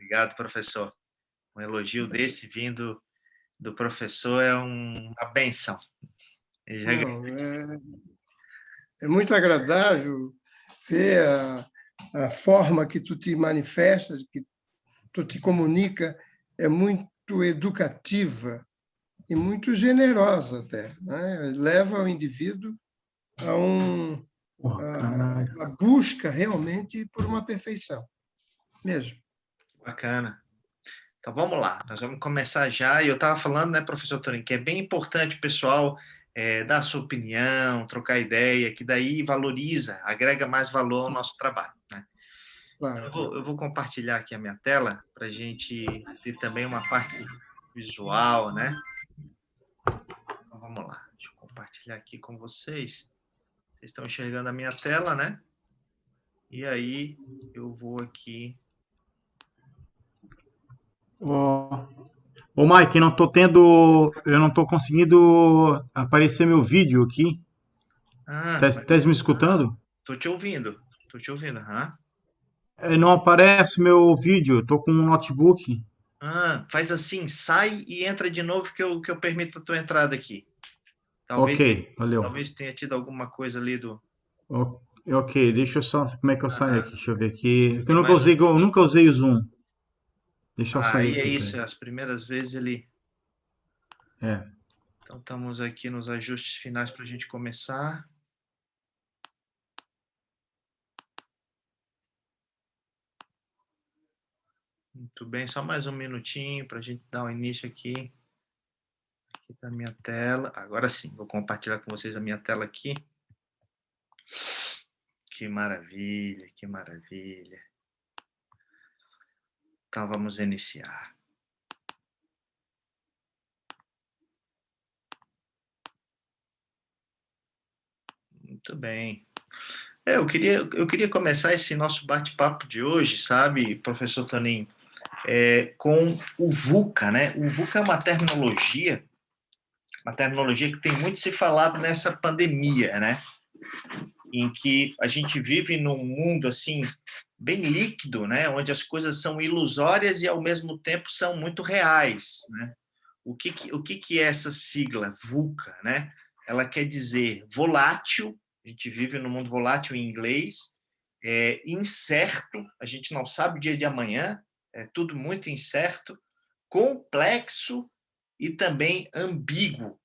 Obrigado, professor. Um elogio desse vindo do professor é uma bênção. Ele já ganhou. Não, é muito agradável ver a forma que tu te manifestas, que tu te comunica, é muito educativa e muito generosa até, né? Leva o indivíduo Porra, caralho. a busca realmente por uma perfeição, mesmo. Bacana. Então vamos lá, nós vamos começar já. E eu estava falando, né, professor Torin, que é bem importante o pessoal dar a sua opinião, trocar ideia, que daí valoriza, agrega mais valor ao nosso trabalho, né? Claro, Eu vou compartilhar aqui a minha tela para a gente ter também uma parte visual, né? Então vamos lá, deixa eu compartilhar aqui com vocês. Vocês estão enxergando a minha tela, né? E aí eu vou aqui. Ô Mike, eu não tô conseguindo aparecer meu vídeo aqui. Tá me escutando? Tô te ouvindo, aham. Não aparece meu vídeo, eu tô com um notebook. Faz assim, sai e entra de novo que eu permito a tua entrada aqui. Ok, valeu. Talvez tenha tido alguma coisa ali do... Ok, deixa eu só. Como é que eu saio aqui? Deixa eu ver aqui. Tem Eu nunca usei o Zoom. Deixa eu sair Aí é aqui, isso, peraí. as primeiras vezes ele... É. Então estamos aqui nos ajustes finais para a gente começar. Muito bem, só mais um minutinho para a gente dar o início aqui. Aqui está a minha tela. Agora sim, vou compartilhar com vocês a minha tela aqui. Que maravilha, que maravilha. Então vamos iniciar. Muito bem. Eu queria começar esse nosso bate-papo de hoje, sabe, professor Toninho, com o VUCA, né? O VUCA é uma terminologia que tem muito se falado nessa pandemia, né? Em que a gente vive num mundo, assim, bem líquido, né? Onde as coisas são ilusórias e, ao mesmo tempo, são muito reais, né? O que é essa sigla, VUCA, né? Ela quer dizer volátil, a gente vive num mundo volátil em inglês, incerto, a gente não sabe o dia de amanhã, é tudo muito incerto, complexo e também ambíguo.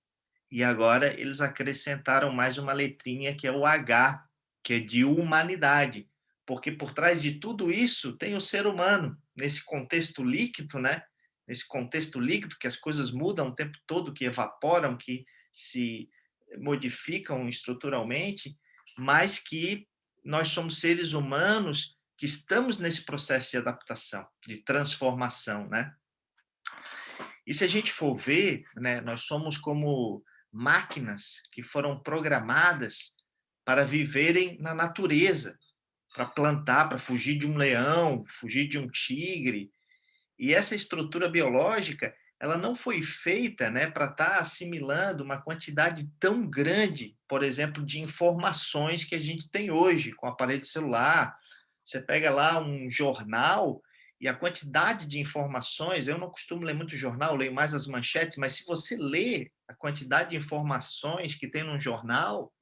E agora eles acrescentaram mais uma letrinha, que é o H, que é de humanidade, porque por trás de tudo isso tem o ser humano, nesse contexto líquido, né? Nesse contexto líquido, que as coisas mudam o tempo todo, que evaporam, que se modificam estruturalmente, mas que nós somos seres humanos que estamos nesse processo de adaptação, de transformação, né? E se a gente for ver, né, nós somos como máquinas que foram programadas para viverem na natureza, para plantar, para fugir de um leão, fugir de um tigre. E essa estrutura biológica, ela não foi feita, né, para estar assimilando uma quantidade tão grande, por exemplo, de informações que a gente tem hoje com o aparelho celular. Você pega lá um jornal e a quantidade de informações, eu não costumo ler muito jornal, leio mais as manchetes, mas se você lê a quantidade de informações que tem num jornal,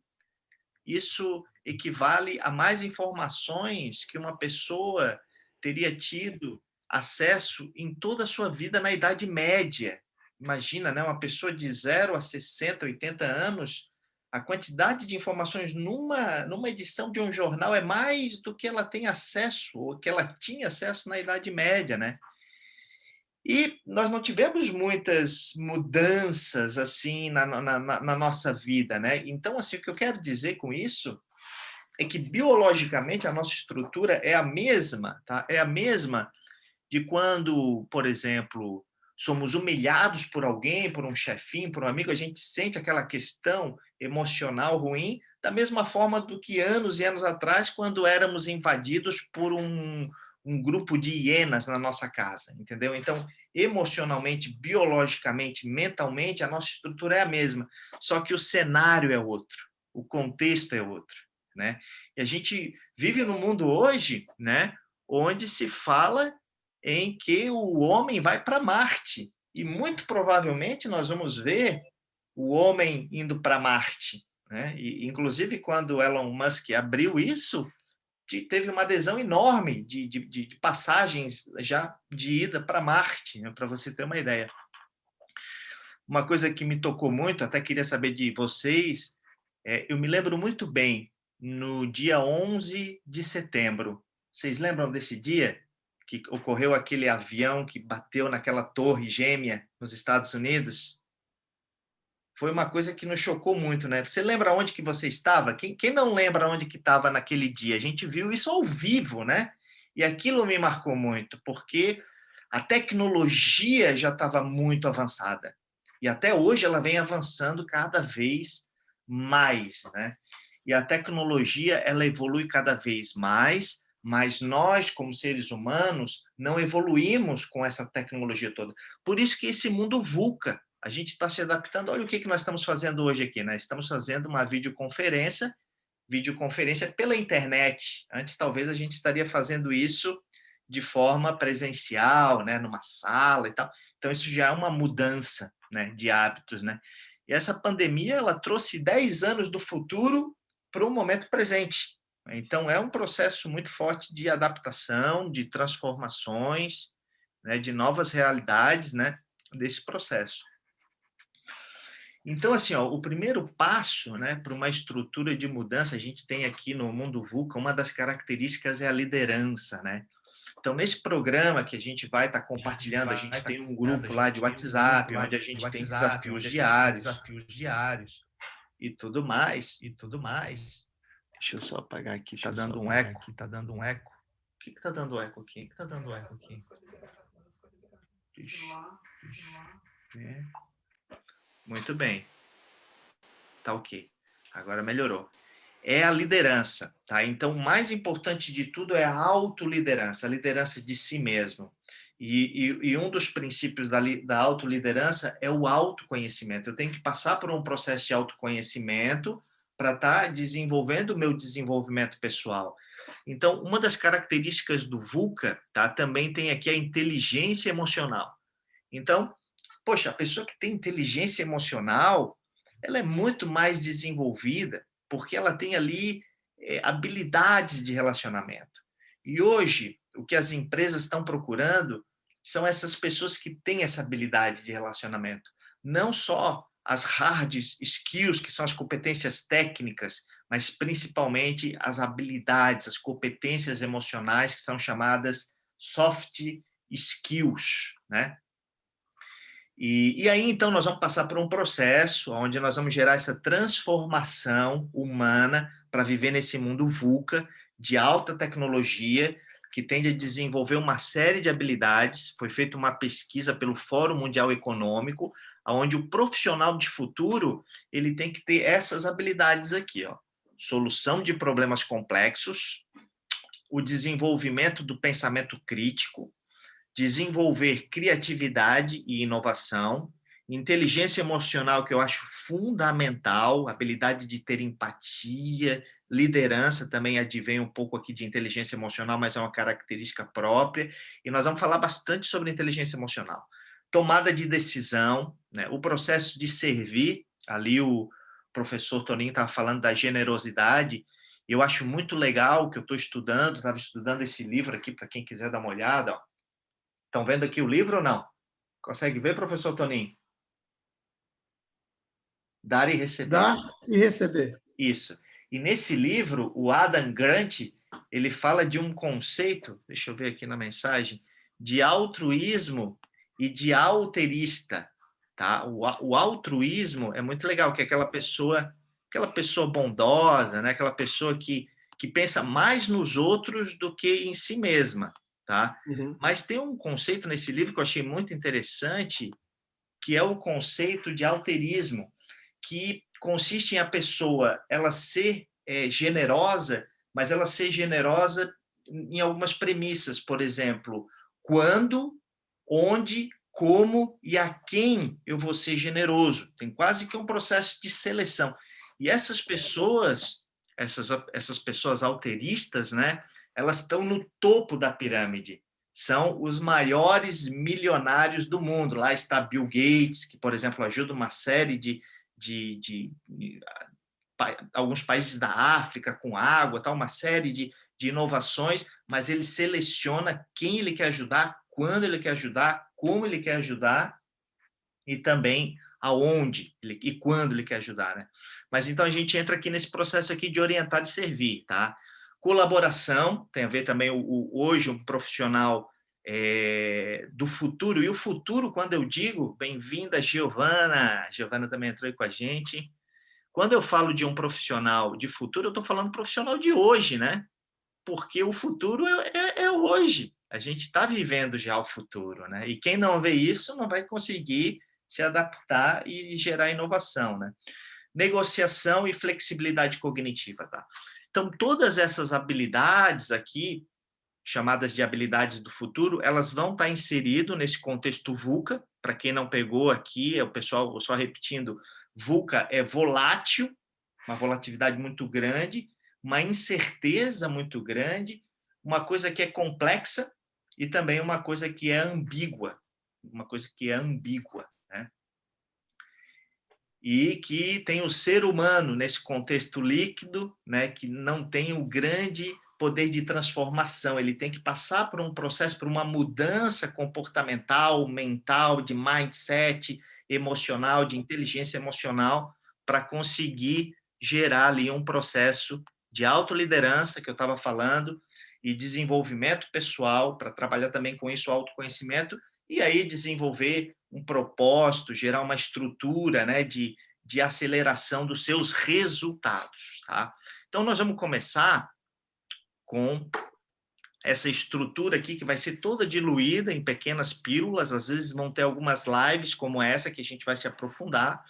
isso equivale a mais informações que uma pessoa teria tido acesso em toda a sua vida na Idade Média. Imagina, né, uma pessoa de 0 a 60, 80 anos, a quantidade de informações numa edição de um jornal é mais do que ela tem acesso, ou que ela tinha acesso na Idade Média, né? E nós não tivemos muitas mudanças assim na nossa vida, né? Então, assim, o que eu quero dizer com isso é que biologicamente a nossa estrutura é a mesma, tá? É a mesma de quando, por exemplo, somos humilhados por alguém, por um chefinho, por um amigo, a gente sente aquela questão emocional ruim, da mesma forma do que anos e anos atrás, quando éramos invadidos por um grupo de hienas na nossa casa, entendeu? Então, emocionalmente, biologicamente, mentalmente, a nossa estrutura é a mesma, só que o cenário é outro, o contexto é outro, né? E a gente vive num mundo hoje, né, onde se fala em que o homem vai para Marte. E muito provavelmente nós vamos ver o homem indo para Marte, né? E, inclusive, quando Elon Musk abriu isso, teve uma adesão enorme de passagens já de ida para Marte, né? Para você ter uma ideia. Uma coisa que me tocou muito, até queria saber de vocês, eu me lembro muito bem, no dia 11 de setembro. Vocês lembram desse dia que ocorreu aquele avião que bateu naquela torre gêmea nos Estados Unidos? Foi uma coisa que nos chocou muito, né? Você lembra onde que você estava? Quem não lembra onde que estava naquele dia? A gente viu isso ao vivo, né? E aquilo me marcou muito, porque a tecnologia já estava muito avançada. E até hoje ela vem avançando cada vez mais, né? E a tecnologia, ela evolui cada vez mais, mas nós, como seres humanos, não evoluímos com essa tecnologia toda. Por isso que esse mundo VUCA, a gente está se adaptando. Olha o que nós estamos fazendo hoje aqui, né? Estamos fazendo uma videoconferência pela internet. Antes, talvez, a gente estaria fazendo isso de forma presencial, né? Numa sala e tal. Então, isso já é uma mudança, né? De hábitos, né? E essa pandemia, ela trouxe 10 anos do futuro para o momento presente. Então, é um processo muito forte de adaptação, de transformações, né? De novas realidades, né? Desse processo. Então, assim, ó, o primeiro passo, né, para uma estrutura de mudança, a gente tem aqui no mundo VUCA, uma das características é a liderança, né? Então, nesse programa que a gente vai estar compartilhando, a gente tem um grupo lá de WhatsApp, onde a gente tem desafios diários e tudo mais. Deixa eu só apagar aqui, está dando um eco. O que está dando eco aqui? Muito bem. Tá ok. Agora melhorou. É a liderança, tá? Então, o mais importante de tudo é a autoliderança, a liderança de si mesmo. E um dos princípios da autoliderança é o autoconhecimento. Eu tenho que passar por um processo de autoconhecimento para estar desenvolvendo o meu desenvolvimento pessoal. Então, uma das características do VUCA, tá? Também tem aqui a inteligência emocional. Então, poxa, a pessoa que tem inteligência emocional, ela é muito mais desenvolvida, porque ela tem ali habilidades de relacionamento. E hoje, o que as empresas estão procurando são essas pessoas que têm essa habilidade de relacionamento. Não só as hard skills, que são as competências técnicas, mas principalmente as habilidades, as competências emocionais, que são chamadas soft skills, né? E aí, então, nós vamos passar por um processo onde nós vamos gerar essa transformação humana para viver nesse mundo VUCA de alta tecnologia, que tende a desenvolver uma série de habilidades. Foi feita uma pesquisa pelo Fórum Mundial Econômico, onde o profissional de futuro ele tem que ter essas habilidades aqui, ó. Solução de problemas complexos, o desenvolvimento do pensamento crítico, desenvolver criatividade e inovação, inteligência emocional, que eu acho fundamental, habilidade de ter empatia, liderança também advém um pouco aqui de inteligência emocional, mas é uma característica própria, e nós vamos falar bastante sobre inteligência emocional. Tomada de decisão, né? O processo de servir, ali o professor Toninho estava falando da generosidade, eu acho muito legal que eu estou estudando, estava estudando esse livro aqui, para quem quiser dar uma olhada, ó. Estão vendo aqui o livro ou não? Consegue ver, professor Toninho? Dar e receber. Dar e receber. Isso. E nesse livro, o Adam Grant, ele fala de um conceito, deixa eu ver aqui na mensagem, de altruísmo e de alterista. Tá? O altruísmo é muito legal, que é aquela pessoa bondosa, né? Aquela pessoa que pensa mais nos outros do que em si mesma. Tá? Uhum. Mas tem um conceito nesse livro que eu achei muito interessante, que é o conceito de alterismo, que consiste em a pessoa ela ser generosa, mas ela ser generosa em algumas premissas, por exemplo, quando, onde, como e a quem eu vou ser generoso. Tem quase que um processo de seleção. E essas pessoas alteristas, né, elas estão no topo da pirâmide. são os maiores milionários do mundo. Lá está Bill Gates, que, por exemplo, ajuda uma série de alguns países da África com água, tá? Uma série de inovações, mas ele seleciona quem ele quer ajudar, quando ele quer ajudar, como ele quer ajudar e também aonde e quando ele quer ajudar, né? Mas então a gente entra aqui nesse processo aqui de orientar e servir, tá? Colaboração, tem a ver também hoje um profissional do futuro, e o futuro, quando eu digo, bem-vinda, Giovana. Giovana também entrou aí com a gente. Quando eu falo de um profissional de futuro, eu estou falando profissional de hoje, né? Porque o futuro é hoje. A gente está vivendo já o futuro, né? E quem não vê isso não vai conseguir se adaptar e gerar inovação, né? Negociação e flexibilidade cognitiva, tá? Então, todas essas habilidades aqui, chamadas de habilidades do futuro, elas vão estar inseridas nesse contexto VUCA. Para quem não pegou aqui, o pessoal, só repetindo, VUCA é volátil, uma volatilidade muito grande, uma incerteza muito grande, uma coisa que é complexa e também uma coisa que é ambígua, né? E que tem o ser humano nesse contexto líquido, né, que não tem o grande poder de transformação, ele tem que passar por um processo, por uma mudança comportamental, mental, de mindset, emocional, de inteligência emocional, para conseguir gerar ali um processo de autoliderança, que eu estava falando, e desenvolvimento pessoal, para trabalhar também com isso, autoconhecimento, e aí desenvolver um propósito, gerar uma estrutura, né, de aceleração dos seus resultados, tá? Então, nós vamos começar com essa estrutura aqui, que vai ser toda diluída em pequenas pílulas, às vezes vão ter algumas lives como essa, que a gente vai se aprofundar,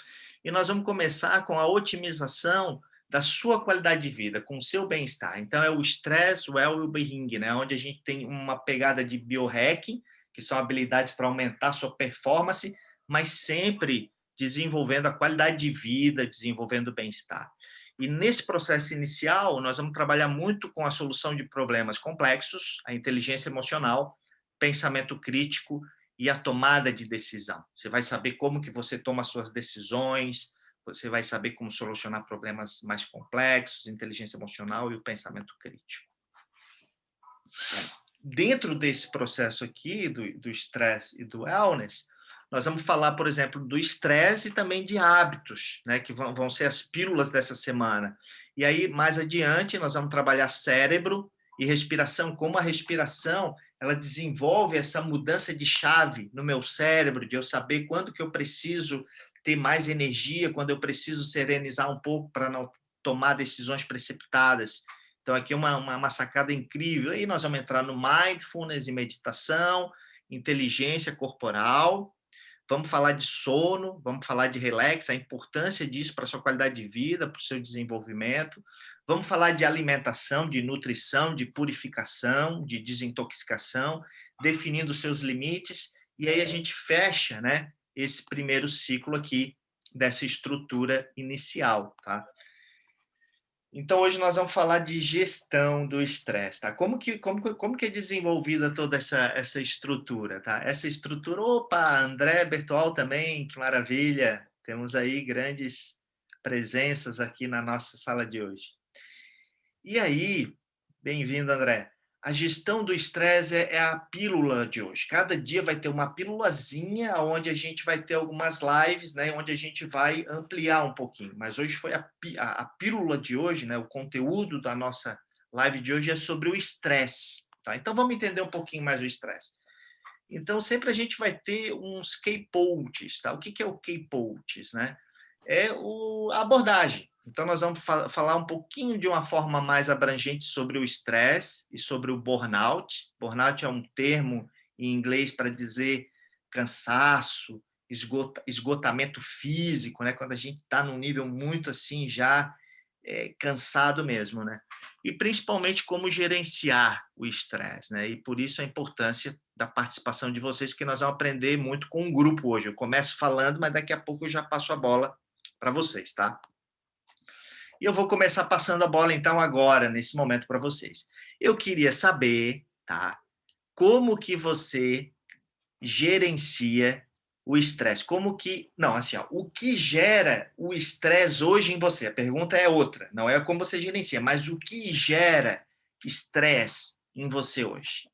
e nós vamos começar com a otimização da sua qualidade de vida, com o seu bem-estar. Então, é o stress, well-being, né? Onde a gente tem uma pegada de biohacking, que são habilidades para aumentar a sua performance, mas sempre desenvolvendo a qualidade de vida, desenvolvendo o bem-estar. E nesse processo inicial, nós vamos trabalhar muito com a solução de problemas complexos, a inteligência emocional, pensamento crítico e a tomada de decisão. Você vai saber como que você toma suas decisões, você vai saber como solucionar problemas mais complexos, inteligência emocional e o pensamento crítico. Dentro desse processo aqui, do estresse e do wellness, nós vamos falar, por exemplo, do estresse e também de hábitos, né, que vão ser as pílulas dessa semana. E aí, mais adiante, nós vamos trabalhar cérebro e respiração, como a respiração ela desenvolve essa mudança de chave no meu cérebro, de eu saber quando que eu preciso ter mais energia, quando eu preciso serenizar um pouco para não tomar decisões precipitadas. Então, aqui é uma sacada incrível. Aí nós vamos entrar no mindfulness e meditação, inteligência corporal, vamos falar de sono, vamos falar de relax, a importância disso para a sua qualidade de vida, para o seu desenvolvimento. Vamos falar de alimentação, de nutrição, de purificação, de desintoxicação, definindo os seus limites. E aí a gente fecha, né, esse primeiro ciclo aqui dessa estrutura inicial, tá? Então, hoje nós vamos falar de gestão do estresse, tá? Como que é desenvolvida toda essa estrutura, tá? Essa estrutura, opa, André Bertol também, que maravilha! Temos aí grandes presenças aqui na nossa sala de hoje. E aí, bem-vindo, André. A gestão do estresse é a pílula de hoje. Cada dia vai ter uma pílulazinha, onde a gente vai ter algumas lives, né, onde a gente vai ampliar um pouquinho. Mas hoje foi a pílula de hoje, né, o conteúdo da nossa live de hoje é sobre o estresse. Tá? Então, vamos entender um pouquinho mais o estresse. Então, sempre a gente vai ter uns key points. Tá? O que é o key points? Né? É a abordagem. Então, nós vamos falar um pouquinho de uma forma mais abrangente sobre o estresse e sobre o burnout. Burnout é um termo em inglês para dizer cansaço, esgotamento físico, né? Quando a gente está num nível muito assim, já cansado mesmo, né? E principalmente como gerenciar o estresse, né? E por isso a importância da participação de vocês, porque nós vamos aprender muito com um grupo hoje. Eu começo falando, mas daqui a pouco eu já passo a bola para vocês, tá? E eu vou começar passando a bola, então, agora, nesse momento, para vocês. Eu queria saber, tá? como que você gerencia o estresse? Como que... Não, assim, ó, o que gera o estresse hoje em você? A pergunta é outra, não é como você gerencia, mas o que gera estresse em você hoje?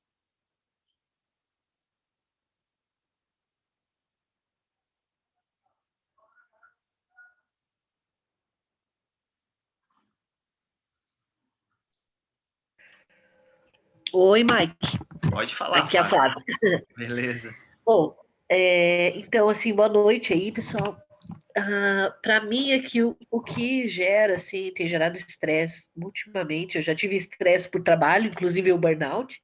Oi, Mike. Pode falar, Aqui é a Flávia. Flávia. Beleza. Bom, então, assim, boa noite aí, pessoal. Para mim, é que o que gera, assim, tem gerado estresse ultimamente. Eu já tive estresse por trabalho, inclusive o burnout.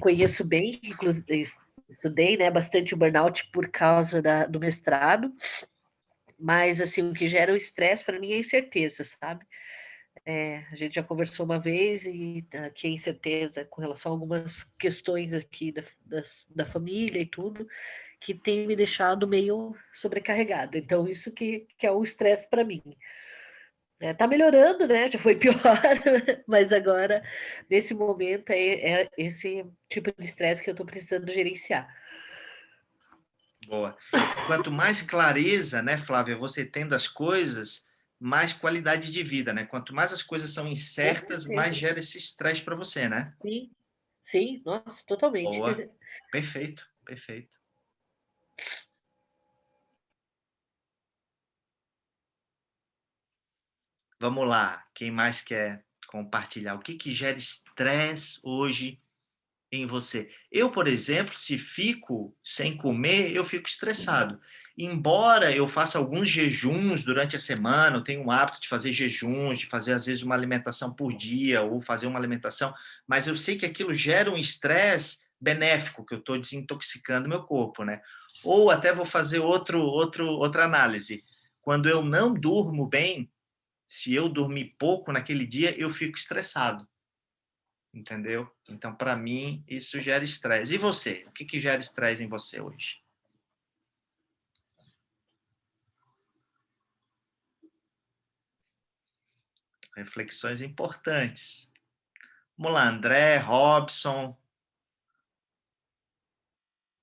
Conheço bem, inclusive, estudei, né, bastante o burnout por causa do mestrado. Mas, assim, o que gera o estresse para mim é incerteza, sabe? A gente já conversou uma vez e aqui é incerteza com relação a algumas questões aqui da família e tudo, que tem me deixado meio sobrecarregada. Então, isso que é o estresse para mim. Tá melhorando, né? Já foi pior, mas agora, nesse momento, é esse tipo de estresse que eu estou precisando gerenciar. Boa. Quanto mais clareza, né, Flávia, você tem das coisas, mais qualidade de vida, né? Quanto mais as coisas são Com incertas, mais certeza. gera esse estresse para você, né? Sim, sim, nossa, totalmente. Boa. Perfeito, perfeito. Vamos lá. Quem mais quer compartilhar? O que gera estresse hoje em você? Eu, por exemplo, se fico sem comer, eu fico estressado. Embora eu faça alguns jejuns durante a semana, eu tenho o hábito de fazer jejuns, de fazer às vezes uma alimentação por dia ou fazer uma alimentação, mas eu sei que aquilo gera um estresse benéfico, que eu estou desintoxicando meu corpo, né? Ou até vou fazer outra análise. Quando eu não durmo bem, se eu dormir pouco naquele dia, eu fico estressado. Entendeu? Então, para mim, isso gera estresse. E você? O que gera estresse em você hoje? Reflexões importantes. Vamos lá, André, Robson,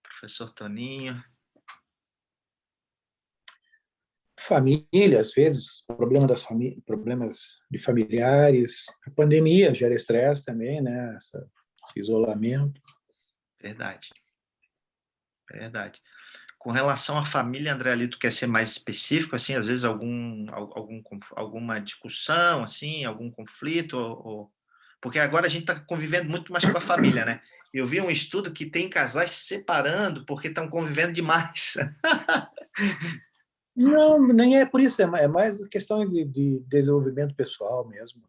professor Toninho. Família, às vezes, problemas de familiares, a pandemia gera estresse também, né? Esse isolamento. Verdade. Verdade. Com relação à família, André, ali, tu quer ser mais específico, assim, às vezes alguma discussão, assim, algum conflito, porque agora a gente está convivendo muito mais com a família, né? Eu vi um estudo que tem casais se separando porque estão convivendo demais. Não, nem é por isso, é mais questões de desenvolvimento pessoal mesmo.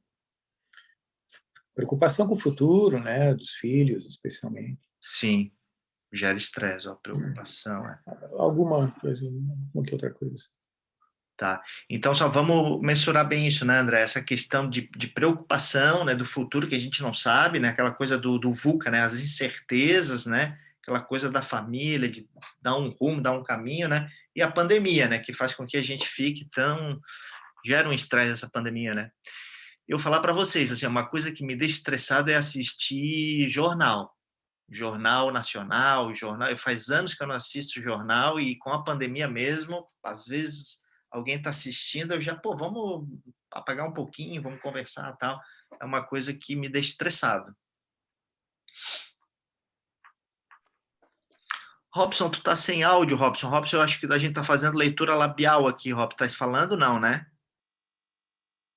Preocupação com o futuro, né? Dos filhos, especialmente. Sim, gera estresse, preocupação. Alguma coisa, uma que outra coisa. Tá. Então, só vamos mensurar bem isso, né, André? Essa questão de preocupação, né, do futuro que a gente não sabe, né? Aquela coisa do VUCA, né? As incertezas, né? Aquela coisa da família, de dar um rumo, dar um caminho, né? E a pandemia, né? Que faz com que a gente fique tão... Gera um estresse essa pandemia, né? Eu falar para vocês, assim, uma coisa que me deixa estressado é assistir jornal nacional, jornal. Faz anos que eu não assisto jornal e com a pandemia mesmo, às vezes alguém está assistindo, eu já, vamos apagar um pouquinho, vamos conversar, tal. É uma coisa que me deixa estressado. Robson, tu tá sem áudio, Robson. Robson, eu acho que a gente tá fazendo leitura labial aqui, Robson. Tá falando? Não, né?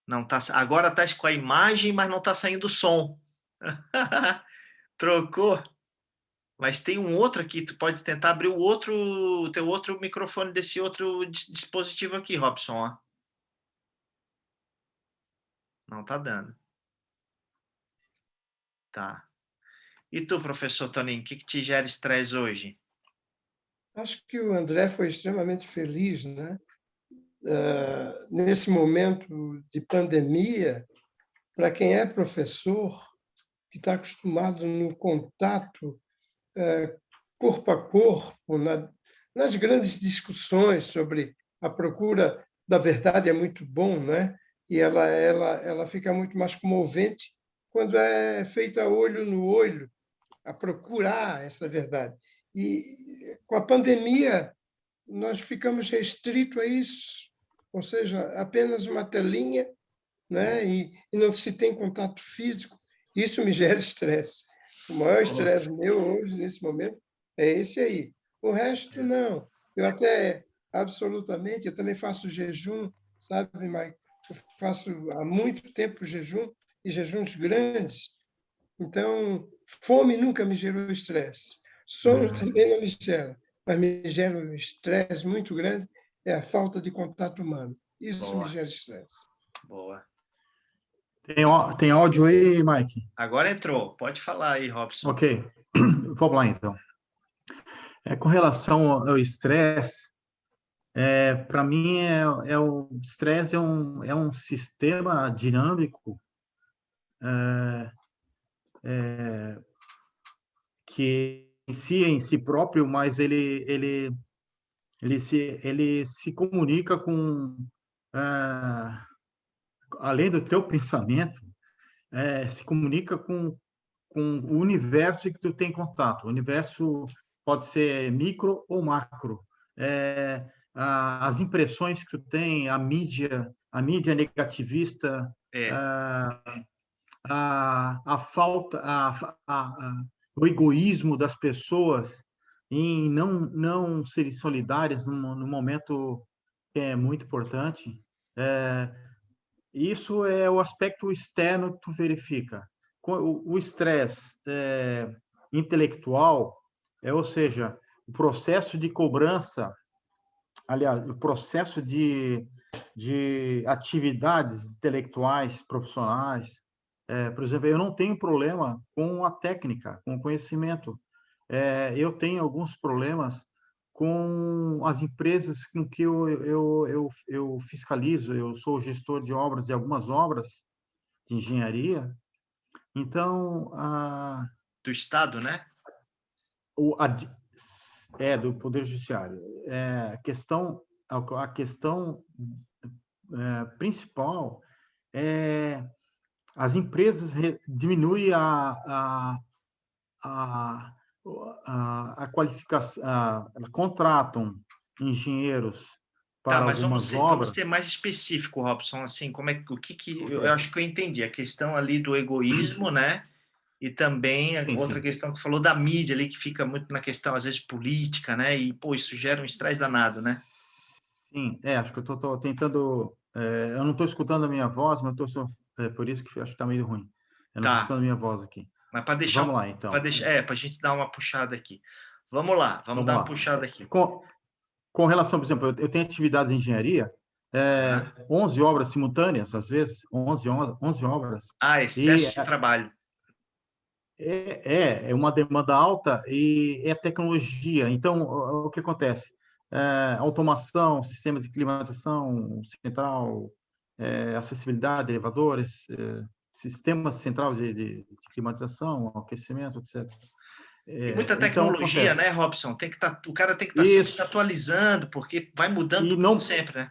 Não tá. Agora tá com a imagem, mas não tá saindo o som. Trocou. Mas tem um outro aqui, tu pode tentar abrir o teu outro microfone desse outro dispositivo aqui, Robson, ó. Não tá dando. Tá. E tu, professor Toninho, o que te gera estresse hoje? Acho que o André foi extremamente feliz, né? Nesse momento de pandemia, para quem é professor, que está acostumado no contato corpo a corpo, nas grandes discussões sobre a procura da verdade é muito bom, né? E ela fica muito mais comovente quando é feita olho no olho, a procurar essa verdade. E com a pandemia, nós ficamos restritos a isso, ou seja, apenas uma telinha, né? E não se tem contato físico. Isso me gera estresse. O maior estresse meu hoje, nesse momento, é esse aí. O resto, não. Eu até, absolutamente, eu também faço jejum, sabe, Mike? Eu faço há muito tempo jejum, e jejuns grandes. Então, fome nunca me gerou estresse. Sono também não me gera, mas me gera um estresse muito grande, é a falta de contato humano. Isso me gera estresse. Boa. Tem áudio aí, Mike? Agora entrou. Pode falar aí, Robson. Ok. Vamos lá, então. Com relação ao estresse, para mim, o estresse é um sistema dinâmico que em si próprio, mas ele se comunica com, além do teu pensamento, se comunica com o universo que tu tem contato. O universo pode ser micro ou macro. As impressões que tu tem, a mídia negativista, a falta, o egoísmo das pessoas em não serem solidárias no momento que é muito importante. Isso é o aspecto externo que tu verifica. O estresse intelectual, ou seja, o processo de cobrança, aliás, o processo de atividades intelectuais, profissionais. Por exemplo, eu não tenho problema com a técnica, com o conhecimento. Eu tenho alguns problemas com as empresas com que eu fiscalizo. Eu sou gestor de obras, de algumas obras de engenharia. Então, do Estado, né? Do Poder Judiciário. A questão principal é as empresas diminuem a qualificação, contratam engenheiros para mas algumas obras. Vamos ser mais específico, Robson, assim, o que eu acho que eu entendi, a questão ali do egoísmo, né? E também outra questão que tu falou da mídia ali, que fica muito na questão, às vezes, política, né? E, pô, isso gera um estresse danado, né? Sim, acho que eu estou tentando... eu não estou escutando a minha voz, mas por isso que acho que está meio ruim. Eu não estou escutando a minha voz aqui. Mas para deixar... Vamos lá, então. para a gente dar uma puxada aqui. Vamos lá, vamos dar uma puxada aqui. Com relação, por exemplo, eu tenho atividades em engenharia, 11 obras simultâneas, às vezes, 11 obras. Excesso de trabalho. É uma demanda alta e é tecnologia. Então, o que acontece? Automação, sistemas de climatização central, acessibilidade, elevadores, sistema central de climatização, aquecimento, etc. E muita tecnologia, então, né, Robson? O cara tem que estar sempre se atualizando, porque vai mudando sempre, né?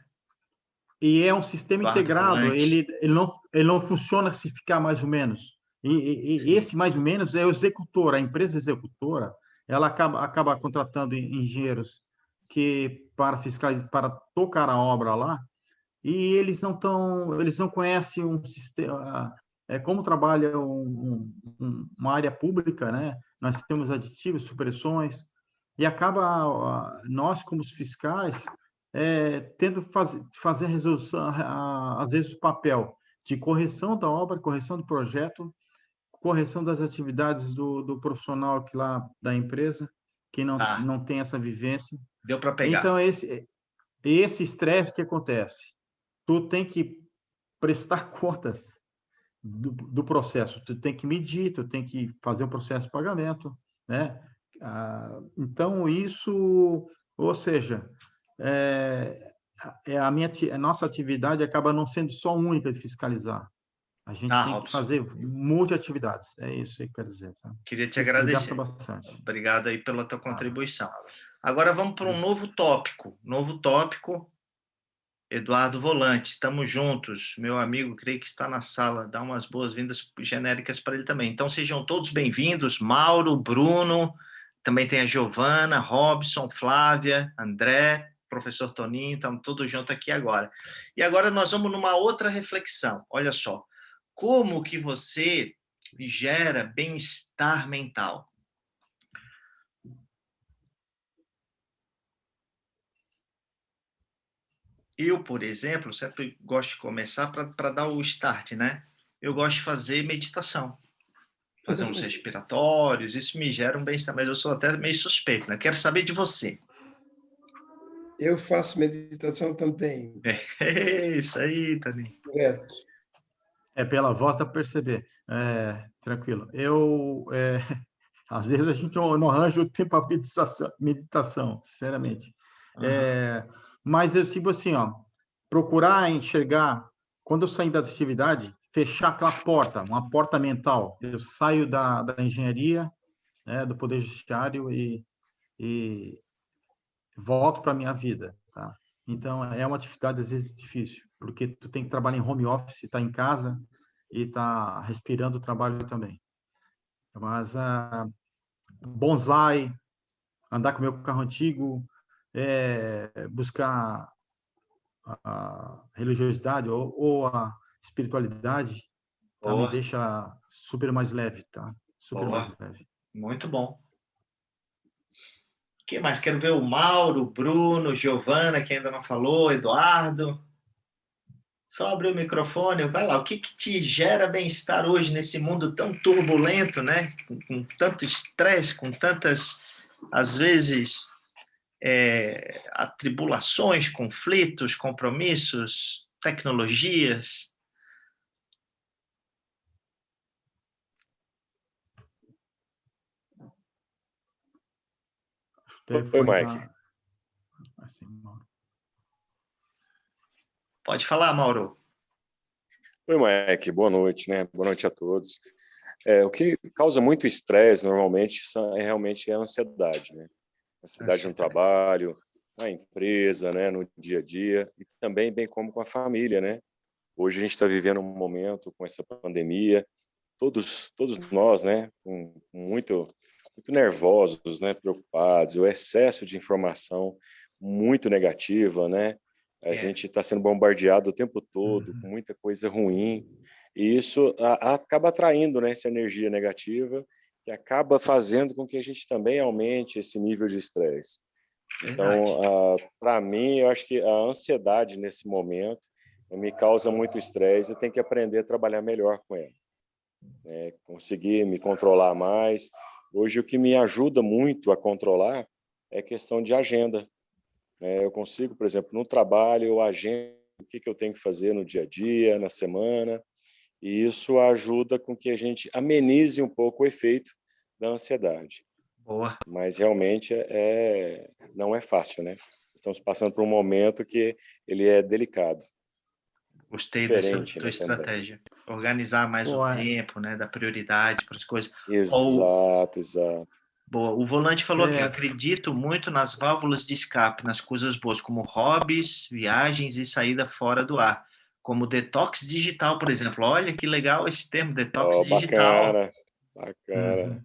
E é um sistema integrado, ele não funciona se ficar mais ou menos. E esse, mais ou menos, é o executor, a empresa executora, ela acaba contratando engenheiros para fiscalizar, para tocar a obra lá, e eles não conhecem um sistema, como trabalha uma área pública, né? Nós temos aditivos, supressões, e nós, como os fiscais, tendo fazer a resolução, às vezes, o papel de correção da obra, correção do projeto, correção das atividades do profissional da empresa, que não tem essa vivência. Deu para pegar. Então, esse estresse que acontece, tu tem que prestar contas do processo, tu tem que medir, tu tem que fazer o processo de pagamento, né? Então, isso, ou seja, a nossa atividade acaba não sendo só única de fiscalizar. A gente tem que fazer multi-atividades. É isso que eu quero dizer. Tá? Queria te agradecer. Bastante. Obrigado aí pela tua contribuição. Agora vamos para um novo tópico. Eduardo Volante, estamos juntos. Meu amigo, creio que está na sala. Dá umas boas-vindas genéricas para ele também. Então, sejam todos bem-vindos. Mauro, Bruno, também tem a Giovana, Robson, Flávia, André, professor Toninho, estamos todos juntos aqui agora. E agora nós vamos numa outra reflexão. Olha só, como que você gera bem-estar mental? Eu, por exemplo, sempre gosto de começar para dar o start, né? Eu gosto de fazer meditação, fazer uns respiratórios, isso me gera um bem-estar, mas eu sou até meio suspeito, né? Quero saber de você. Eu faço meditação também. É isso aí, Toninho. Direto. Pela voz dá para perceber. Tranquilo. Às vezes a gente não arranja o tempo para meditação, sinceramente. Uhum. Mas eu digo assim, ó, procurar enxergar, quando eu sair da atividade, fechar aquela porta, uma porta mental. Eu saio da engenharia, né, do Poder Judiciário e volto para a minha vida, tá? Então, é uma atividade, às vezes, difícil, porque tu tem que trabalhar em home office, tá em casa e tá respirando o trabalho também. Mas bonsai, andar com o meu carro antigo, buscar a religiosidade ou a espiritualidade, tá? Me Boa, deixa super mais leve, tá? Super mais boa. leve. Muito bom. O que mais? Quero ver o Mauro, o Bruno, Giovana, que ainda não falou, Eduardo. Só abrir o microfone, vai lá. O que te gera bem-estar hoje nesse mundo tão turbulento, né? Com tanto estresse, com tantas, às vezes, atribulações, conflitos, compromissos, tecnologias. Oi, Mike. Assim, Pode falar, Mauro. Oi, Mike. Boa noite, né? Boa noite a todos. O que causa muito estresse, normalmente, realmente é a ansiedade, né? Ansiedade no trabalho, na empresa, né? No dia a dia e também bem como com a família, né? Hoje a gente está vivendo um momento com essa pandemia, todos nós, né? Muito nervosos, né? Preocupados, o excesso de informação muito negativa, né? A gente está sendo bombardeado o tempo todo com muita coisa ruim e isso acaba atraindo, né, essa energia negativa que acaba fazendo com que a gente também aumente esse nível de estresse. Então, para mim, eu acho que a ansiedade nesse momento me causa muito estresse. Eu tenho que aprender a trabalhar melhor com ela, né? Conseguir me controlar mais. Hoje, o que me ajuda muito a controlar é questão de agenda. Eu consigo, por exemplo, no trabalho, eu agendo o que eu tenho que fazer no dia a dia, na semana, e isso ajuda com que a gente amenize um pouco o efeito da ansiedade. Boa. Mas realmente não é fácil, né? Estamos passando por um momento que ele é delicado. Gostei dessa tua né, estratégia. Também. Organizar mais o tempo, né? Dar prioridade para as coisas. Exato. Boa. O Volante falou aqui, acredito muito nas válvulas de escape, nas coisas boas, como hobbies, viagens e saída fora do ar. Como detox digital, por exemplo. Olha que legal esse termo, detox digital. Bacana.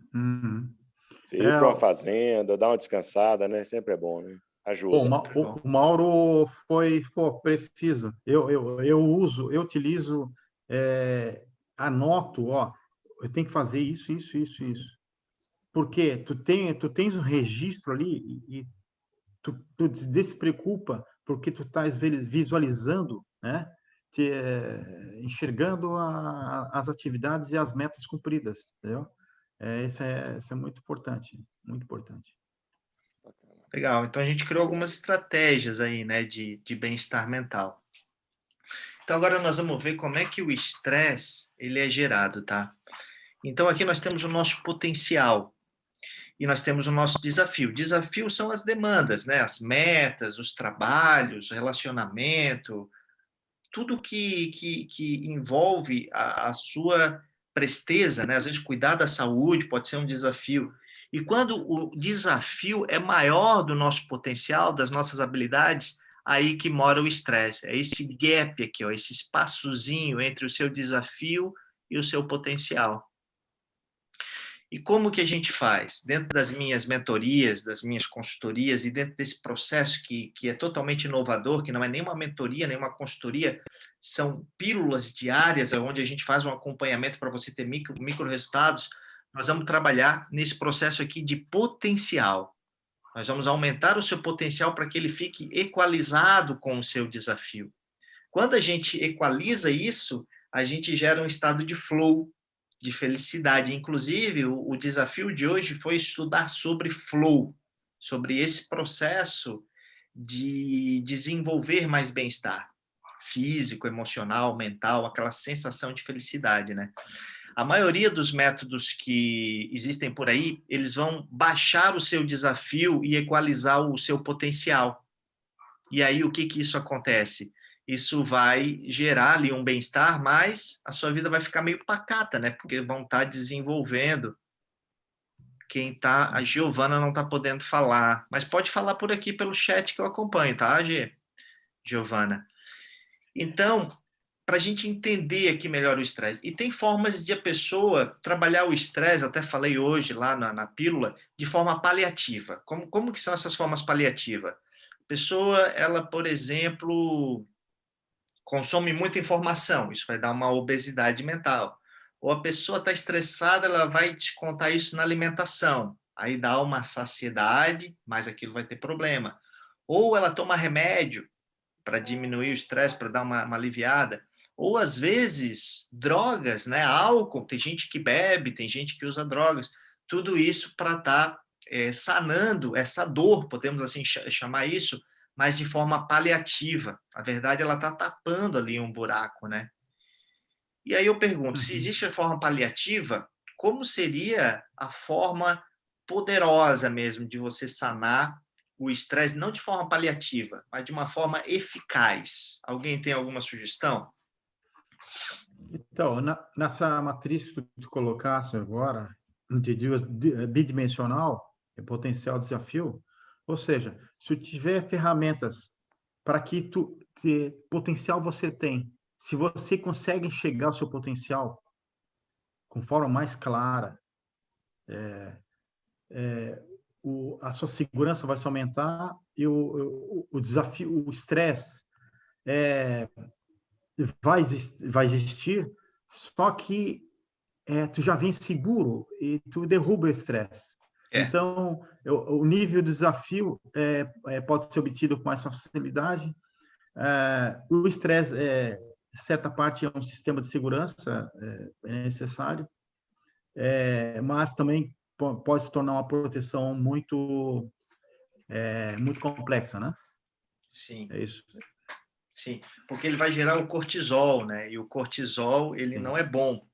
Se ir para uma fazenda, dar uma descansada, né? Sempre é bom, né? Ajuda. O Mauro foi preciso. Eu utilizo, anoto, eu tenho que fazer isso. Porque tu tens um registro ali e tu despreocupa porque tu estás visualizando, né? Enxergando as atividades e as metas cumpridas, entendeu? Isso é muito importante, muito importante. Legal. Então a gente criou algumas estratégias aí, né, de bem-estar mental. Então agora nós vamos ver como é que o estresse ele é gerado, tá? Então aqui nós temos o nosso potencial e nós temos o nosso desafio. Desafio são as demandas, né? As metas, os trabalhos, o relacionamento, tudo que envolve a sua presteza, né? Às vezes cuidar da saúde pode ser um desafio. E quando o desafio é maior do nosso potencial, das nossas habilidades, aí que mora o estresse. É esse gap aqui, ó, esse espaçozinho entre o seu desafio e o seu potencial. E como que a gente faz? Dentro das minhas mentorias, das minhas consultorias, e dentro desse processo que é totalmente inovador, que não é nem uma mentoria, nem uma consultoria, são pílulas diárias, onde a gente faz um acompanhamento para você ter micro resultados, nós vamos trabalhar nesse processo aqui de potencial. Nós vamos aumentar o seu potencial para que ele fique equalizado com o seu desafio. Quando a gente equaliza isso, a gente gera um estado de flow, de felicidade. Inclusive, o desafio de hoje foi estudar sobre flow, sobre esse processo de desenvolver mais bem-estar físico, emocional, mental, aquela sensação de felicidade, né? A maioria dos métodos que existem por aí, eles vão baixar o seu desafio e equalizar o seu potencial. E aí, o que isso acontece? Isso vai gerar ali um bem-estar, mas a sua vida vai ficar meio pacata, né? Porque vão estar desenvolvendo. A Giovana não está podendo falar, mas pode falar por aqui pelo chat que eu acompanho, tá, Giovana? Então, para a gente entender aqui melhor o estresse. E tem formas de a pessoa trabalhar o estresse, até falei hoje lá na pílula, de forma paliativa. Como que são essas formas paliativas? A pessoa, ela, por exemplo, consome muita informação, isso vai dar uma obesidade mental. Ou a pessoa está estressada, ela vai descontar isso na alimentação, aí dá uma saciedade, mas aquilo vai ter problema. Ou ela toma remédio para diminuir o estresse, para dar uma aliviada. Ou, às vezes, drogas, né? Álcool, tem gente que bebe, tem gente que usa drogas. Tudo isso para estar sanando essa dor, podemos assim chamar isso, mas de forma paliativa. Na verdade, ela está tapando ali um buraco, né? E aí eu pergunto, se existe a forma paliativa, como seria a forma poderosa mesmo de você sanar o estresse, não de forma paliativa, mas de uma forma eficaz? Alguém tem alguma sugestão? Então, nessa matriz que tu colocasse agora, bidimensional, potencial desafio, ou seja, se tu tiver ferramentas para que potencial você tem, se você consegue enxergar o seu potencial com forma mais clara, a sua segurança vai se aumentar e o desafio, o estresse vai existir, só que tu já vem seguro e tu derruba o estresse. Então, o nível de desafio pode ser obtido com mais facilidade. O estresse, certa parte, é um sistema de segurança, é necessário, mas também pode se tornar uma proteção muito complexa, né? Sim. É isso. Sim, porque ele vai gerar o cortisol, né? E o cortisol, ele não é bom.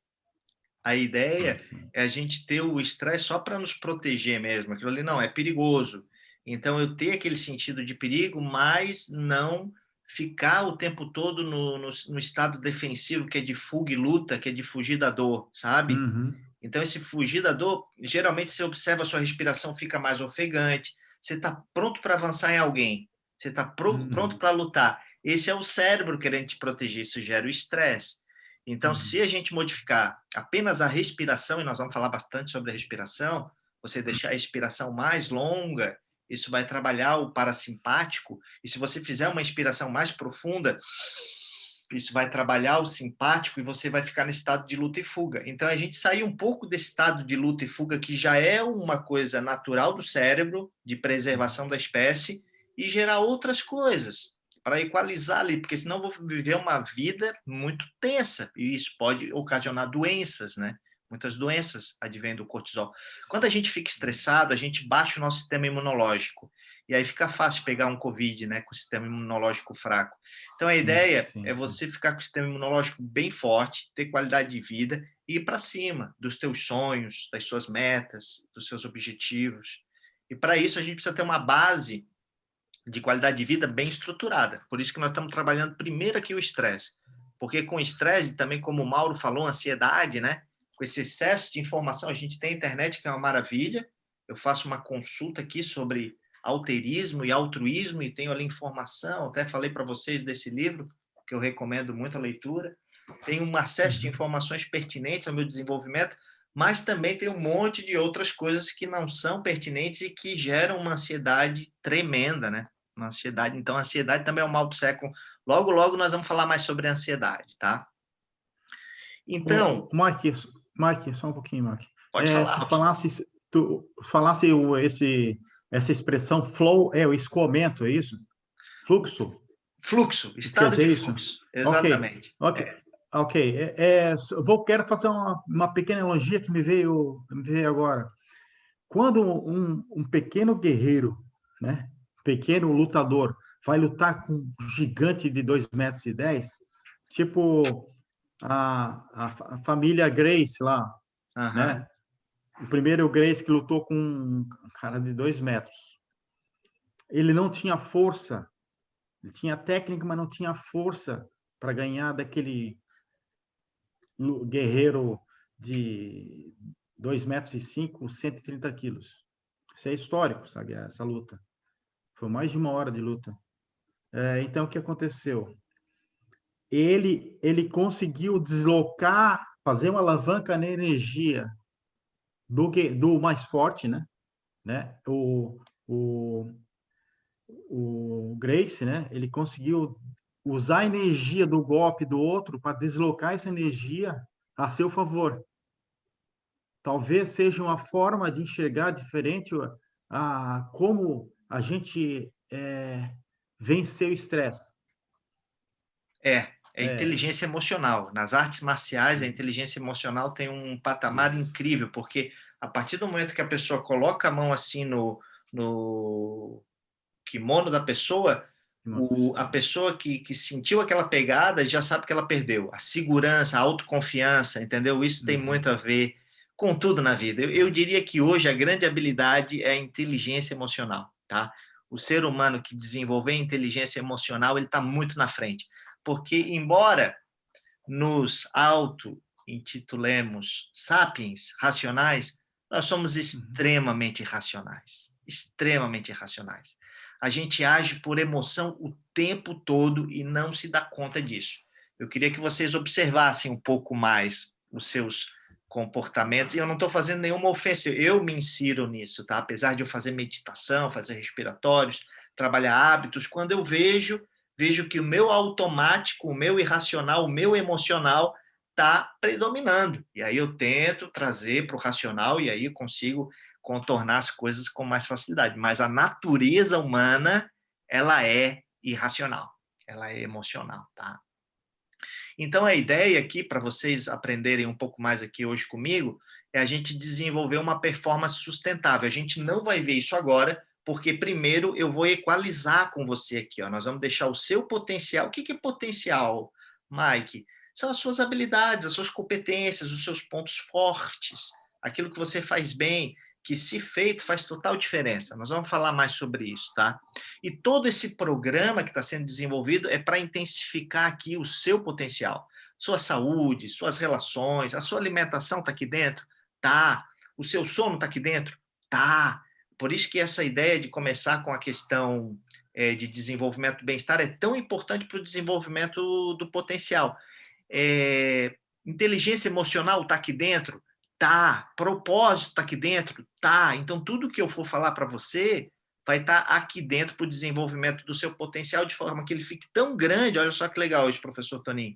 A ideia é a gente ter o estresse só para nos proteger mesmo. Aquilo ali não, é perigoso. Então, eu ter aquele sentido de perigo, mas não ficar o tempo todo no estado defensivo, que é de fuga e luta, que é de fugir da dor, sabe? Então, esse fugir da dor, geralmente você observa a sua respiração fica mais ofegante, você está pronto para avançar em alguém, você está pronto para lutar. Esse é o cérebro querendo te proteger, isso gera o estresse. Então, se a gente modificar apenas a respiração, e nós vamos falar bastante sobre a respiração, você deixar a respiração mais longa, isso vai trabalhar o parasimpático, e se você fizer uma inspiração mais profunda, isso vai trabalhar o simpático e você vai ficar nesse estado de luta e fuga. Então, a gente sair um pouco desse estado de luta e fuga, que já é uma coisa natural do cérebro, de preservação da espécie, e gerar outras coisas para equalizar ali, porque senão eu vou viver uma vida muito tensa, e isso pode ocasionar doenças, né? Muitas doenças advêm do cortisol. Quando a gente fica estressado, a gente baixa o nosso sistema imunológico, e aí fica fácil pegar um Covid, né, com o sistema imunológico fraco. Então, a ideia é você ficar com o sistema imunológico bem forte, ter qualidade de vida e ir para cima dos teus sonhos, das suas metas, dos seus objetivos. E para isso, a gente precisa ter uma base de qualidade de vida bem estruturada. Por isso que nós estamos trabalhando primeiro aqui o estresse. Porque com estresse, também como o Mauro falou, ansiedade, né? Com esse excesso de informação, a gente tem a internet, que é uma maravilha. Eu faço uma consulta aqui sobre Alterismo e Altruísmo, e tenho ali informação, até falei para vocês desse livro, que eu recomendo muito a leitura. Tem um acesso de informações pertinentes ao meu desenvolvimento, mas também tem um monte de outras coisas que não são pertinentes e que geram uma ansiedade tremenda, né? Uma ansiedade. Então, a ansiedade também é um mal do século. Logo, logo nós vamos falar mais sobre a ansiedade, tá? Então... Mark, só um pouquinho, Mark. Pode falar. Tu falasse essa expressão flow, o escoamento, é isso? Fluxo? Fluxo, estado de fluxo. Exatamente. Ok. Quero fazer uma pequena analogia que me veio agora. Quando um pequeno guerreiro, né, pequeno lutador, vai lutar com um gigante de 2,10 metros, tipo a família Grace lá, né? O primeiro Grace que lutou com um cara de 2 metros. Ele não tinha força, ele tinha técnica, mas não tinha força para ganhar daquele guerreiro de 2,5 metros, 130 quilos. Isso é histórico, sabe, essa luta. Foi mais de 1 hora de luta. Então, o que aconteceu? Ele conseguiu deslocar, fazer uma alavanca na energia do mais forte, né? O Grace, né? Ele conseguiu usar a energia do golpe do outro para deslocar essa energia a seu favor. Talvez seja uma forma de enxergar diferente como a gente vencer o estresse. Inteligência emocional. Nas artes marciais, a inteligência emocional tem um patamar incrível, porque a partir do momento que a pessoa coloca a mão assim no kimono da pessoa, a pessoa que sentiu aquela pegada já sabe que ela perdeu. A segurança, a autoconfiança, entendeu? Isso tem muito a ver com tudo na vida. Eu diria que hoje a grande habilidade é a inteligência emocional, tá? O ser humano que desenvolver inteligência emocional, ele está muito na frente. Porque, embora nos auto-intitulemos sapiens, racionais, nós somos extremamente irracionais. Extremamente irracionais. A gente age por emoção o tempo todo e não se dá conta disso. Eu queria que vocês observassem um pouco mais os seus comportamentos, e eu não estou fazendo nenhuma ofensa, eu me insiro nisso, tá? Apesar de eu fazer meditação, fazer respiratórios, trabalhar hábitos, quando eu vejo que o meu automático, o meu irracional, o meu emocional está predominando. E aí eu tento trazer para o racional e aí eu consigo contornar as coisas com mais facilidade. Mas a natureza humana, ela é irracional, ela é emocional, tá? Então, a ideia aqui, para vocês aprenderem um pouco mais aqui hoje comigo, é a gente desenvolver uma performance sustentável. A gente não vai ver isso agora, porque primeiro eu vou equalizar com você aqui. Nós vamos deixar o seu potencial. O que é potencial, Mike? São as suas habilidades, as suas competências, os seus pontos fortes, aquilo que você faz bem, que, se feito, faz total diferença. Nós vamos falar mais sobre isso, tá? E todo esse programa que está sendo desenvolvido é para intensificar aqui o seu potencial. Sua saúde, suas relações, a sua alimentação está aqui dentro? Tá. O seu sono está aqui dentro? Tá. Por isso que essa ideia de começar com a questão de desenvolvimento do bem-estar é tão importante para o desenvolvimento do potencial. Inteligência emocional está aqui dentro? Tá. Propósito está aqui dentro? Tá. Então, tudo que eu for falar para você vai estar aqui dentro para o desenvolvimento do seu potencial, de forma que ele fique tão grande, olha só que legal hoje, professor Toninho,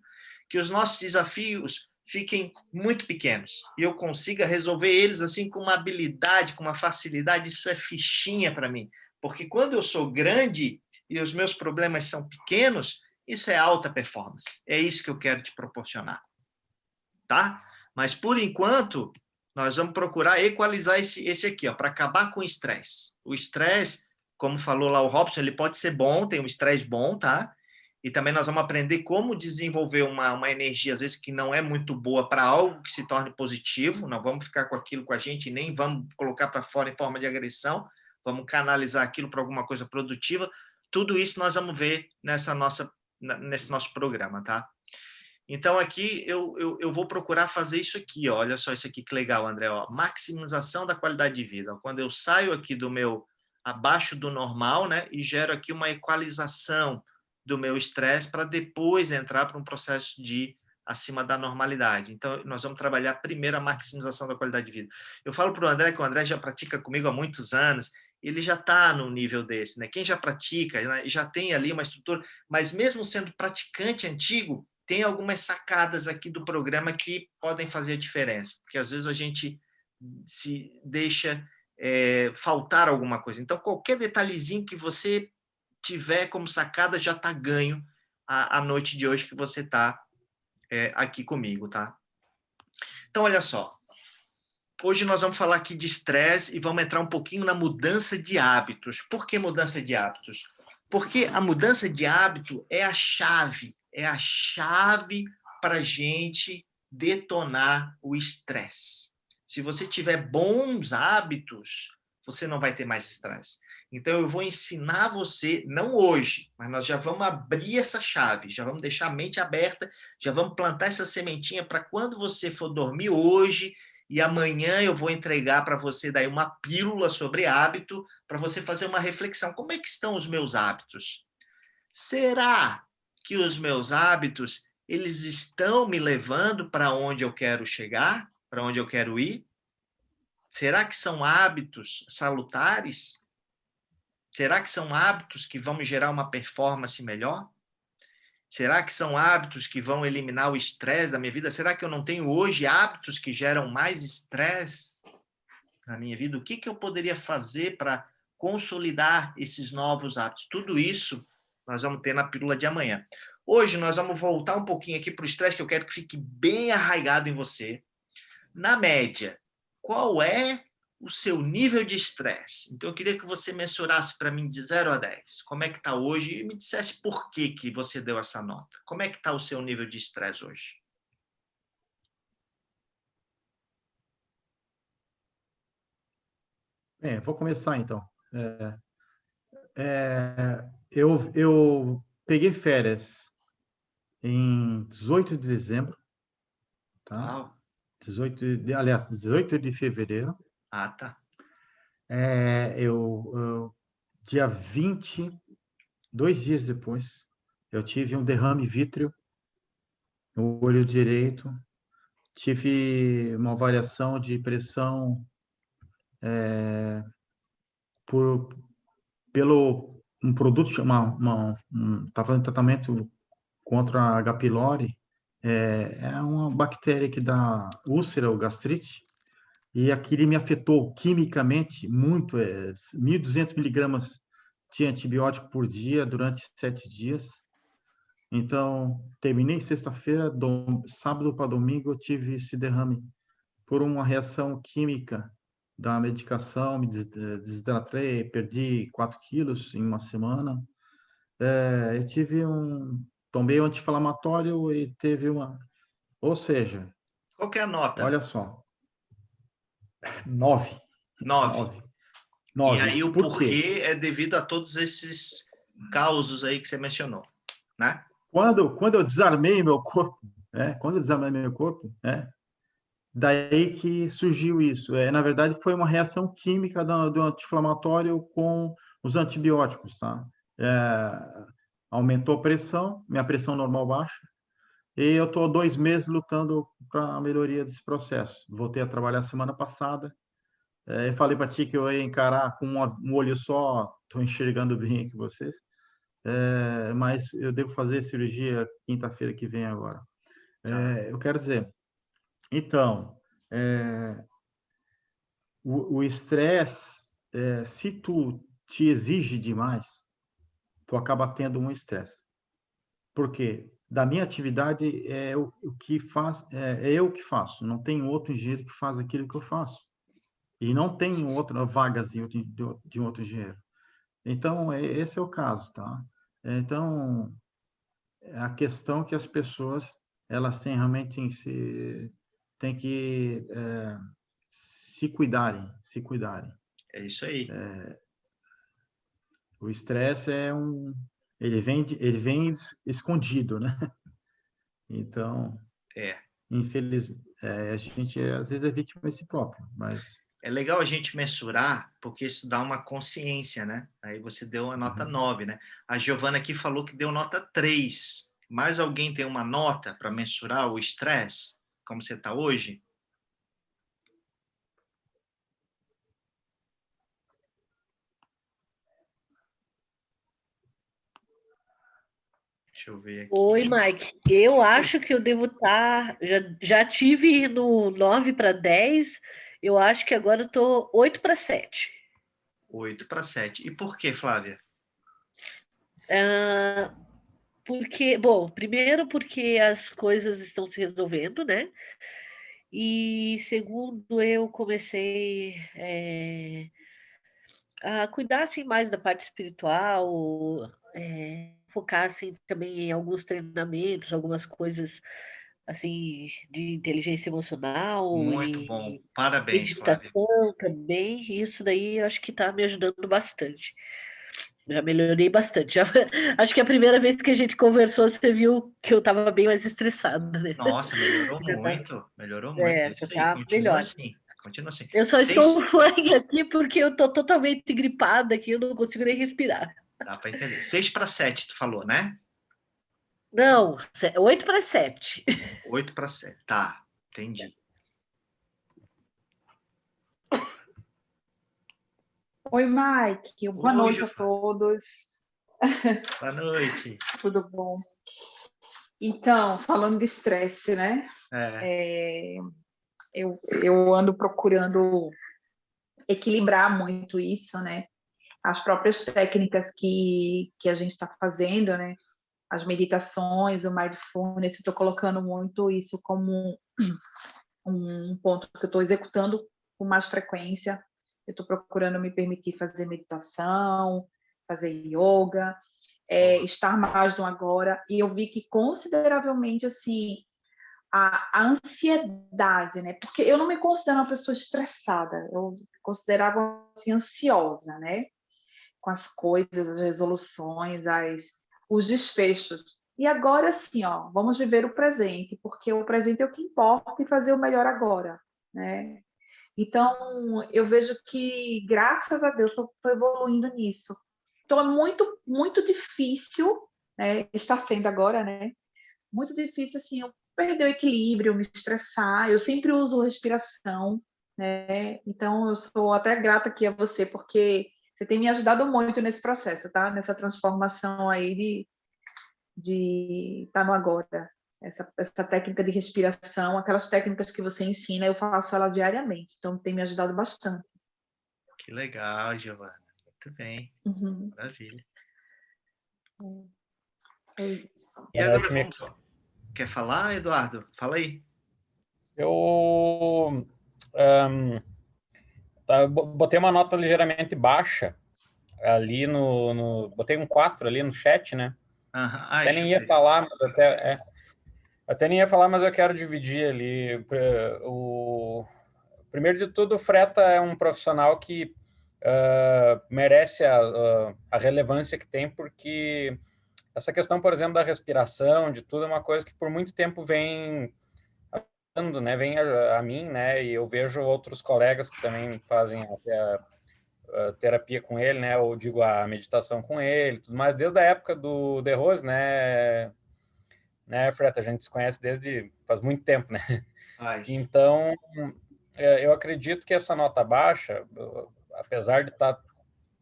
que os nossos desafios fiquem muito pequenos e eu consiga resolver eles assim com uma habilidade, com uma facilidade. Isso é fichinha para mim, porque quando eu sou grande e os meus problemas são pequenos, isso é alta performance. É isso que eu quero te proporcionar, tá? Mas, por enquanto, nós vamos procurar equalizar esse aqui, para acabar com o estresse. O estresse, como falou lá o Robson, ele pode ser bom, tem um estresse bom, tá? E também nós vamos aprender como desenvolver uma energia, às vezes, que não é muito boa para algo que se torne positivo. Não vamos ficar com aquilo com a gente e nem vamos colocar para fora em forma de agressão. Vamos canalizar aquilo para alguma coisa produtiva. Tudo isso nós vamos ver nesse nosso programa, tá? Então, aqui eu vou procurar fazer isso aqui, olha só isso aqui que legal, André, maximização da qualidade de vida. Quando eu saio aqui do meu abaixo do normal, né? E gero aqui uma equalização do meu estresse para depois entrar para um processo de acima da normalidade. Então, nós vamos trabalhar primeiro a maximização da qualidade de vida. Eu falo para o André, que o André já pratica comigo há muitos anos, ele já está no nível desse, né? Quem já pratica, né, já tem ali uma estrutura, mas mesmo sendo praticante antigo, tem algumas sacadas aqui do programa que podem fazer a diferença, porque às vezes a gente se deixa faltar alguma coisa. Então, qualquer detalhezinho que você tiver como sacada já está ganho a noite de hoje que você está aqui comigo, tá? Então, olha só. Hoje nós vamos falar aqui de estresse e vamos entrar um pouquinho na mudança de hábitos. Por que mudança de hábitos? Porque a mudança de hábito é a chave para a gente detonar o estresse. Se você tiver bons hábitos, você não vai ter mais estresse. Então, eu vou ensinar você, não hoje, mas nós já vamos abrir essa chave, já vamos deixar a mente aberta, já vamos plantar essa sementinha para quando você for dormir hoje e amanhã eu vou entregar para você daí uma pílula sobre hábito para você fazer uma reflexão. Como é que estão os meus hábitos? Será que os meus hábitos eles estão me levando para onde eu quero chegar, para onde eu quero ir? Será que são hábitos salutares? Será que são hábitos que vão me gerar uma performance melhor? Será que são hábitos que vão eliminar o estresse da minha vida? Será que eu não tenho hoje hábitos que geram mais estresse na minha vida? O que eu poderia fazer para consolidar esses novos hábitos? Tudo isso nós vamos ter na pílula de amanhã. Hoje nós vamos voltar um pouquinho aqui para o estresse, que eu quero que fique bem arraigado em você. Na média, qual é o seu nível de estresse? Então, eu queria que você mensurasse para mim de 0 a 10. Como é que está hoje? E me dissesse por que você deu essa nota. Como é que está o seu nível de estresse hoje? Vou começar, então. Eu peguei férias em 18 de dezembro, tá? Uau. 18 de fevereiro. Ah, tá. Dia 20, 2 dias depois, eu tive um derrame vítreo no olho direito, tive uma variação de pressão pelo um produto chamado, estava fazendo tratamento contra a H. pylori, é uma bactéria que dá úlcera ou gastrite, e aquilo me afetou quimicamente muito, 1.200 miligramas de antibiótico por dia durante 7 dias. Então, terminei sexta-feira, sábado para domingo, eu tive esse derrame por uma reação química da medicação, me desidratei, perdi 4 quilos em uma semana. Tomei um anti-inflamatório e teve uma... Ou seja... Qual que é a nota? Olha só. 9. 9. 9. E aí o Por quê? porquê é devido a todos esses causos aí que você mencionou, né? Quando eu desarmei meu corpo, daí que surgiu isso. Na verdade, foi uma reação química do anti-inflamatório com os antibióticos, tá? Aumentou a pressão, minha pressão normal baixa, e eu estou 2 meses lutando para a melhoria desse processo. Voltei a trabalhar semana passada. Eu falei para ti que eu ia encarar com um olho só, estou enxergando bem aqui vocês, mas eu devo fazer cirurgia quinta-feira que vem agora. Eu quero dizer, então, o estresse, se tu te exige demais, tu acaba tendo um estresse. Por quê? Da minha atividade o que faz, é eu que faço, não tem outro engenheiro que faz aquilo que eu faço. E não tem outra vagas de outro engenheiro. Então, esse é o caso, tá? Então, a questão que as pessoas, elas têm realmente têm que se cuidarem. É isso aí. O estresse ele vem escondido, né? Então, infelizmente, a gente às vezes é vítima de si próprio, mas é legal a gente mensurar, porque isso dá uma consciência, né? Aí você deu a nota 9, né? A Giovana aqui falou que deu nota 3. Mais alguém tem uma nota para mensurar o estresse? Como você está hoje? Deixa eu ver aqui. Oi, Mike. Eu acho que eu devo estar. Já tive no 9 para 10. Eu acho que agora eu estou 8 para 7. 8 para 7. E por que, Flávia? Porque, bom, primeiro porque as coisas estão se resolvendo, né? E segundo, eu comecei a cuidar assim, mais da parte espiritual, focar assim, também em alguns treinamentos, algumas coisas assim de inteligência emocional Muito bom. e Parabéns, Flávia. meditação também. E isso daí eu acho que está me ajudando bastante. Já melhorei bastante. Já, acho que a primeira vez que a gente conversou, você viu que eu estava bem mais estressada, né? Nossa, melhorou Já tá, muito. Melhorou muito. É já isso aí. tá Continua melhor. assim. Continua assim. Eu só estou fã aqui porque eu estou totalmente gripada aqui, eu não consigo nem respirar. Dá para entender. 6 para 7, tu falou, né? Não, 8 para 7. 8 para 7. Tá, entendi. Oi, Mike. Boa Oi, noite a Giovana. todos. Boa noite. Tudo bom? Então, falando de estresse, né? Eu ando procurando equilibrar muito isso, né? As próprias técnicas que a gente está fazendo, né? As meditações, o mindfulness, eu estou colocando muito isso como um ponto que eu estou executando com mais frequência. Eu estou procurando me permitir fazer meditação, fazer yoga, estar mais no agora. E eu vi que consideravelmente, assim, a ansiedade, né? Porque eu não me considero uma pessoa estressada, eu me considerava assim, ansiosa, né? Com as coisas, as resoluções, os desfechos. E agora sim, ó, vamos viver o presente, porque o presente é o que importa e fazer o melhor agora, né? Então, eu vejo que, graças a Deus, estou evoluindo nisso. Então, é muito, muito difícil, né? Está sendo agora, né? Muito difícil, assim, eu perder o equilíbrio, me estressar. Eu sempre uso respiração, né? Então, eu sou até grata aqui a você, porque você tem me ajudado muito nesse processo, tá? Nessa transformação aí de estar no agora. Essa técnica de respiração, aquelas técnicas que você ensina, eu faço ela diariamente. Então, tem me ajudado bastante. Que legal, Giovana. Muito bem. Uhum. Maravilha. É isso. E agora vamos... Quer falar, Eduardo? Fala aí. Eu botei uma nota ligeiramente baixa ali botei um 4 ali no chat, né? Até nem ia falar, mas até nem ia falar, mas eu quero dividir ali. Primeiro de tudo, o Freta é um profissional que merece a relevância que tem, porque essa questão, por exemplo, da respiração, de tudo, é uma coisa que por muito tempo vem né, vem a mim, né, e eu vejo outros colegas que também fazem a terapia com ele, né, ou digo a meditação com ele, tudo mais, desde a época do The Rose, né, Freta, a gente se conhece desde faz muito tempo, né? Então, eu acredito que essa nota baixa, apesar de estar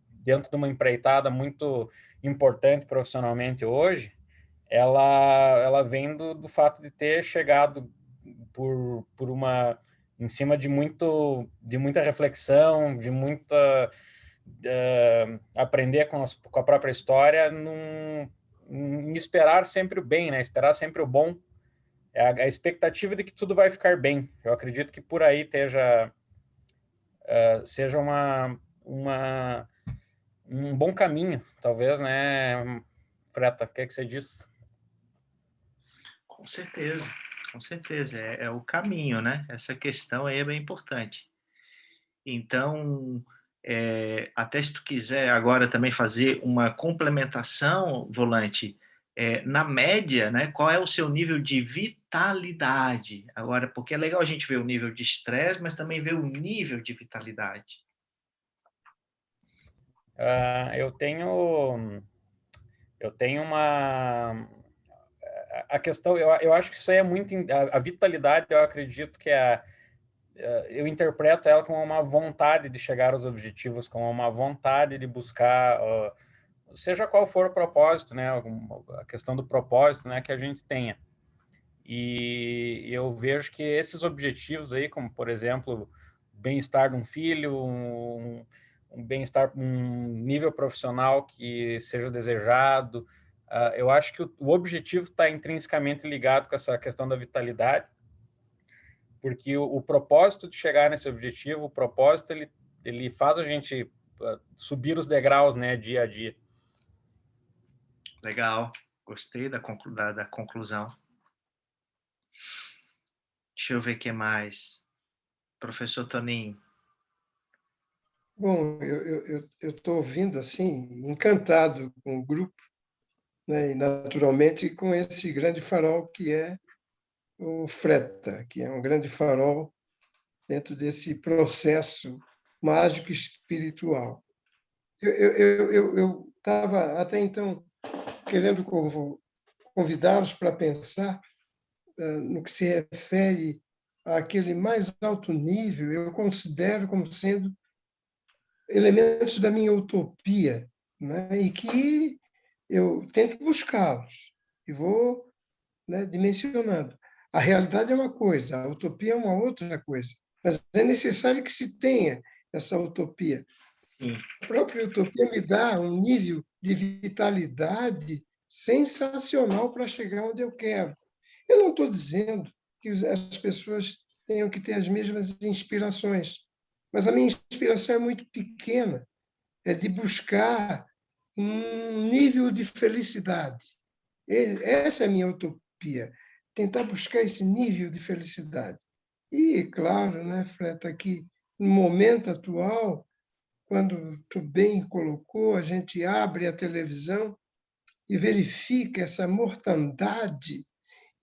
dentro de uma empreitada muito importante profissionalmente hoje, ela vem do fato de ter chegado por uma em cima de muita reflexão, de muita aprender com a própria história, em esperar sempre o bem, né? Esperar sempre o bom, a expectativa de que tudo vai ficar bem. Eu acredito que por aí seja um bom caminho, talvez, né, Freta? O que você diz? Com certeza, é o caminho, né? Essa questão aí é bem importante. Então, até se tu quiser agora também fazer uma complementação, Volante, na média, né, qual é o seu nível de vitalidade? Agora, porque é legal a gente ver o nível de estresse, mas também ver o nível de vitalidade. Eu tenho a questão, eu acho que isso aí é muito, a vitalidade, eu acredito que eu interpreto ela como uma vontade de chegar aos objetivos, como uma vontade de buscar, seja qual for o propósito, né, a questão do propósito, né, que a gente tenha. E eu vejo que esses objetivos aí, como por exemplo, bem-estar de um filho, um bem-estar, um nível profissional que seja desejado, eu acho que o objetivo está intrinsecamente ligado com essa questão da vitalidade, porque o propósito de chegar nesse objetivo, o propósito, ele faz a gente subir os degraus, né, dia a dia. Legal, gostei da conclusão. Deixa eu ver o que mais. Professor Toninho. Bom, eu estou ouvindo assim, encantado com o grupo, né, e naturalmente com esse grande farol que é o Freta, que é um grande farol dentro desse processo mágico espiritual. Eu estava até então querendo convidá-los para pensar no que se refere àquele mais alto nível, eu considero como sendo elementos da minha utopia, né? E que eu tento buscá-los e vou, né, dimensionando. A realidade é uma coisa, a utopia é uma outra coisa, mas é necessário que se tenha essa utopia. Sim. A própria utopia me dá um nível de vitalidade sensacional para chegar onde eu quero. Eu não estou dizendo que as pessoas tenham que ter as mesmas inspirações, mas a minha inspiração é muito pequena, é de buscar um nível de felicidade. Essa é a minha utopia, tentar buscar esse nível de felicidade. E, claro, né, Freta, aqui, no momento atual, quando tu bem colocou, a gente abre a televisão e verifica essa mortandade,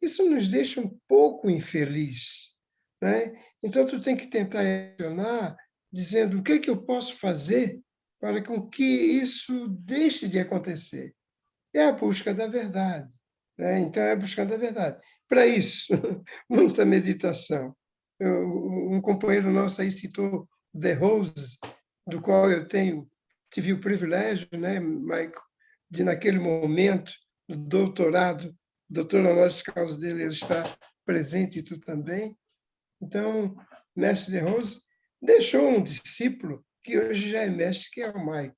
isso nos deixa um pouco infeliz, né? Então, tu tem que tentar acionar dizendo o que é que eu posso fazer para que isso deixe de acontecer. É a busca da verdade, né? Então, é a busca da verdade. Para isso, muita meditação. Um companheiro nosso aí citou De Rose, do qual eu tive o privilégio, né, Michael, de naquele momento do doutorado, doutor honoris causa dele, ele está presente e tu também. Então, mestre De Rose deixou um discípulo que hoje já é mestre, que é o Michael,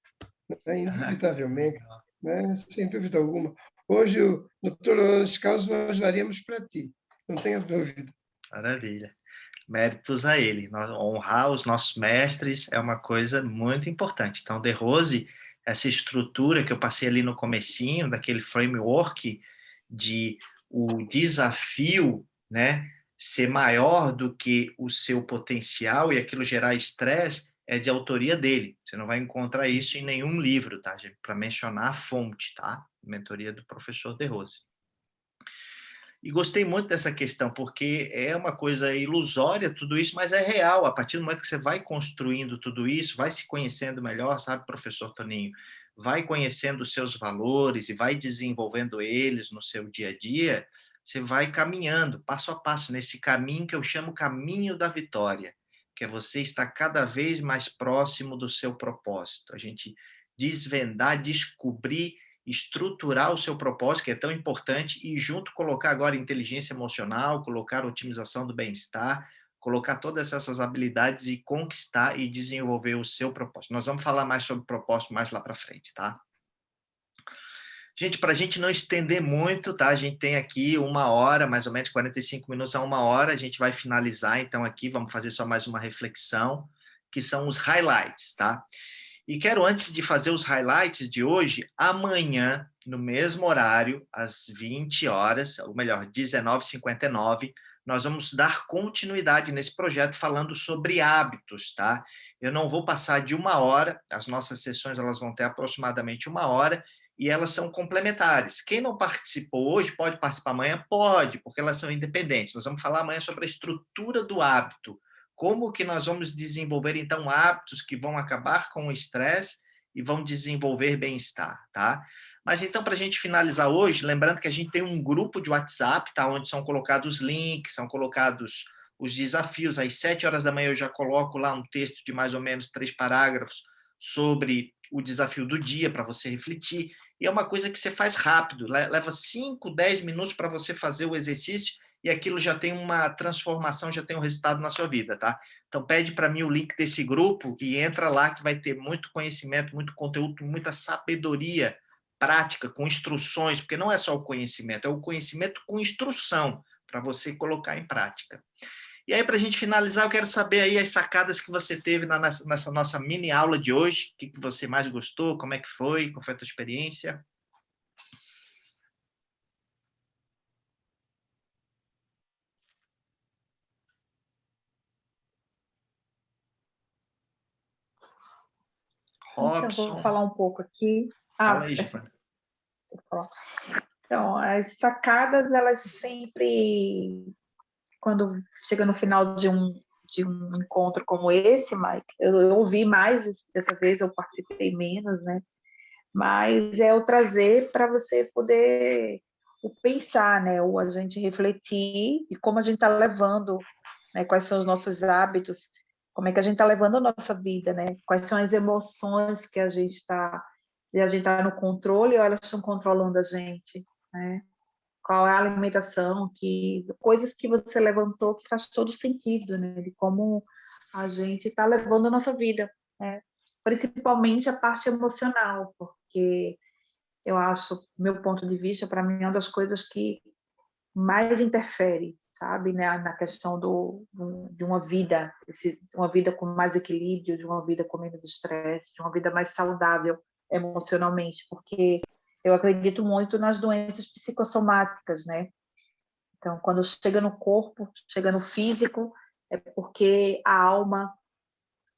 né, indubitavelmente, né, sem dúvida alguma. Hoje, o doutor honoris causa nós daríamos para ti, não tenha dúvida. Maravilha. Méritos a ele. Honrar os nossos mestres é uma coisa muito importante. Então, De Rose, essa estrutura que eu passei ali no comecinho, daquele framework de o desafio, né, ser maior do que o seu potencial e aquilo gerar estresse, é de autoria dele. Você não vai encontrar isso em nenhum livro, tá? Para mencionar a fonte, tá? Mentoria do professor De Rose. E gostei muito dessa questão, porque é uma coisa ilusória tudo isso, mas é real. A partir do momento que você vai construindo tudo isso, vai se conhecendo melhor, sabe, professor Toninho? Vai conhecendo os seus valores e vai desenvolvendo eles no seu dia a dia, você vai caminhando passo a passo nesse caminho que eu chamo caminho da vitória, que é você estar cada vez mais próximo do seu propósito. A gente desvendar, descobrir, estruturar o seu propósito, que é tão importante, e junto colocar agora inteligência emocional, colocar otimização do bem-estar, colocar todas essas habilidades e conquistar e desenvolver o seu propósito. Nós vamos falar mais sobre propósito mais lá para frente, tá? Gente, para a gente não estender muito, tá? A gente tem aqui 1 hora, mais ou menos 45 minutos a 1 hora, a gente vai finalizar, então aqui vamos fazer só mais uma reflexão, que são os highlights, tá? E quero, antes de fazer os highlights de hoje, amanhã, no mesmo horário, às 20 horas, ou melhor, 19h59, nós vamos dar continuidade nesse projeto falando sobre hábitos, tá? Eu não vou passar de 1 hora, as nossas sessões elas vão ter aproximadamente 1 hora, e elas são complementares. Quem não participou hoje pode participar amanhã? Pode, porque elas são independentes. Nós vamos falar amanhã sobre a estrutura do hábito, como que nós vamos desenvolver, então, hábitos que vão acabar com o estresse e vão desenvolver bem-estar, tá? Mas, então, para a gente finalizar hoje, lembrando que a gente tem um grupo de WhatsApp, tá? Onde são colocados links, são colocados os desafios. Às 7 horas da manhã eu já coloco lá um texto de mais ou menos 3 parágrafos sobre o desafio do dia, para você refletir. E é uma coisa que você faz rápido, leva 5, 10 minutos para você fazer o exercício e aquilo já tem uma transformação, já tem um resultado na sua vida, tá? Então, pede para mim o link desse grupo e entra lá que vai ter muito conhecimento, muito conteúdo, muita sabedoria prática, com instruções, porque não é só o conhecimento, é o conhecimento com instrução para você colocar em prática. E aí, para a gente finalizar, eu quero saber aí as sacadas que você teve nessa nossa mini aula de hoje, o que você mais gostou, como é que foi, qual foi a tua experiência? Robson. Então, vou falar um pouco aqui. Fala aí, Giovana. Então, as sacadas, elas sempre, quando chega no final de um encontro como esse, Mike, eu ouvi mais, dessa vez eu participei menos, né? Mas é o trazer para você poder pensar, né? Ou a gente refletir e como a gente está levando, né? Quais são os nossos hábitos, como é que a gente está levando a nossa vida, né? Quais são as emoções que a gente está no controle ou elas estão controlando a gente, né? Qual é a alimentação, coisas que você levantou que faz todo sentido, né? De como a gente está levando a nossa vida, né? Principalmente a parte emocional, porque eu acho, meu ponto de vista, para mim, é uma das coisas que mais interfere, sabe, né, na questão de uma vida com mais equilíbrio, de uma vida com menos estresse, de uma vida mais saudável emocionalmente, porque eu acredito muito nas doenças psicossomáticas, né? Então, quando chega no corpo, chega no físico, é porque a alma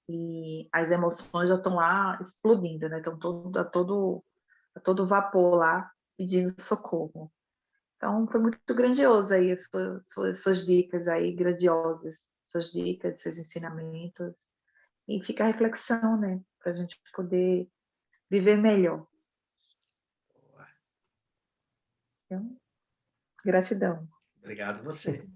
e as emoções já estão lá explodindo, né? Estão a todo vapor lá pedindo socorro. Então, foi muito grandioso aí suas dicas aí, grandiosas, suas dicas, seus ensinamentos. E fica a reflexão, né? Para a gente poder viver melhor. Então, gratidão. Obrigado a você.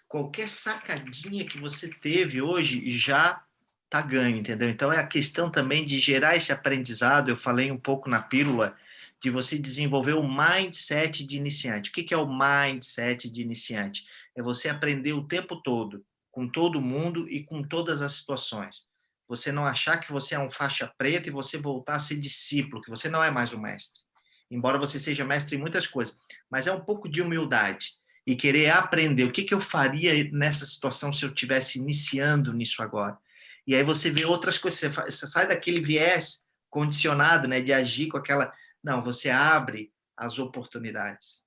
Qualquer sacadinha que você teve hoje já está ganho, entendeu? Então, é a questão também de gerar esse aprendizado. Eu falei um pouco na pílula de você desenvolver o mindset de iniciante. O que é o mindset de iniciante? É você aprender o tempo todo, com todo mundo e com todas as situações. Você não achar que você é um faixa preta e você voltar a ser discípulo, que você não é mais um mestre. Embora você seja mestre em muitas coisas, mas é um pouco de humildade e querer aprender o que eu faria nessa situação se eu estivesse iniciando nisso agora. E aí você vê outras coisas, você sai daquele viés condicionado, né, de agir com aquela... Não, você abre as oportunidades.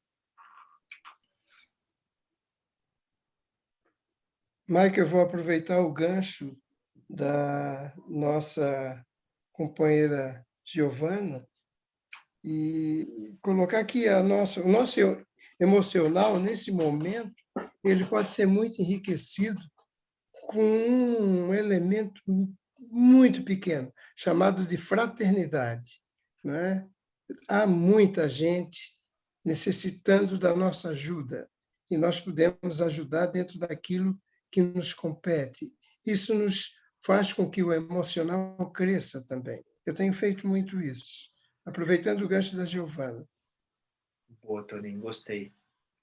Mike, eu vou aproveitar o gancho da nossa companheira Giovana e colocar que o nosso emocional, nesse momento, ele pode ser muito enriquecido com um elemento muito pequeno, chamado de fraternidade, né? Há muita gente necessitando da nossa ajuda e nós podemos ajudar dentro daquilo que nos compete. Isso nos faz com que o emocional cresça também. Eu tenho feito muito isso, aproveitando o gancho da Giovana. Boa, Toninho, gostei.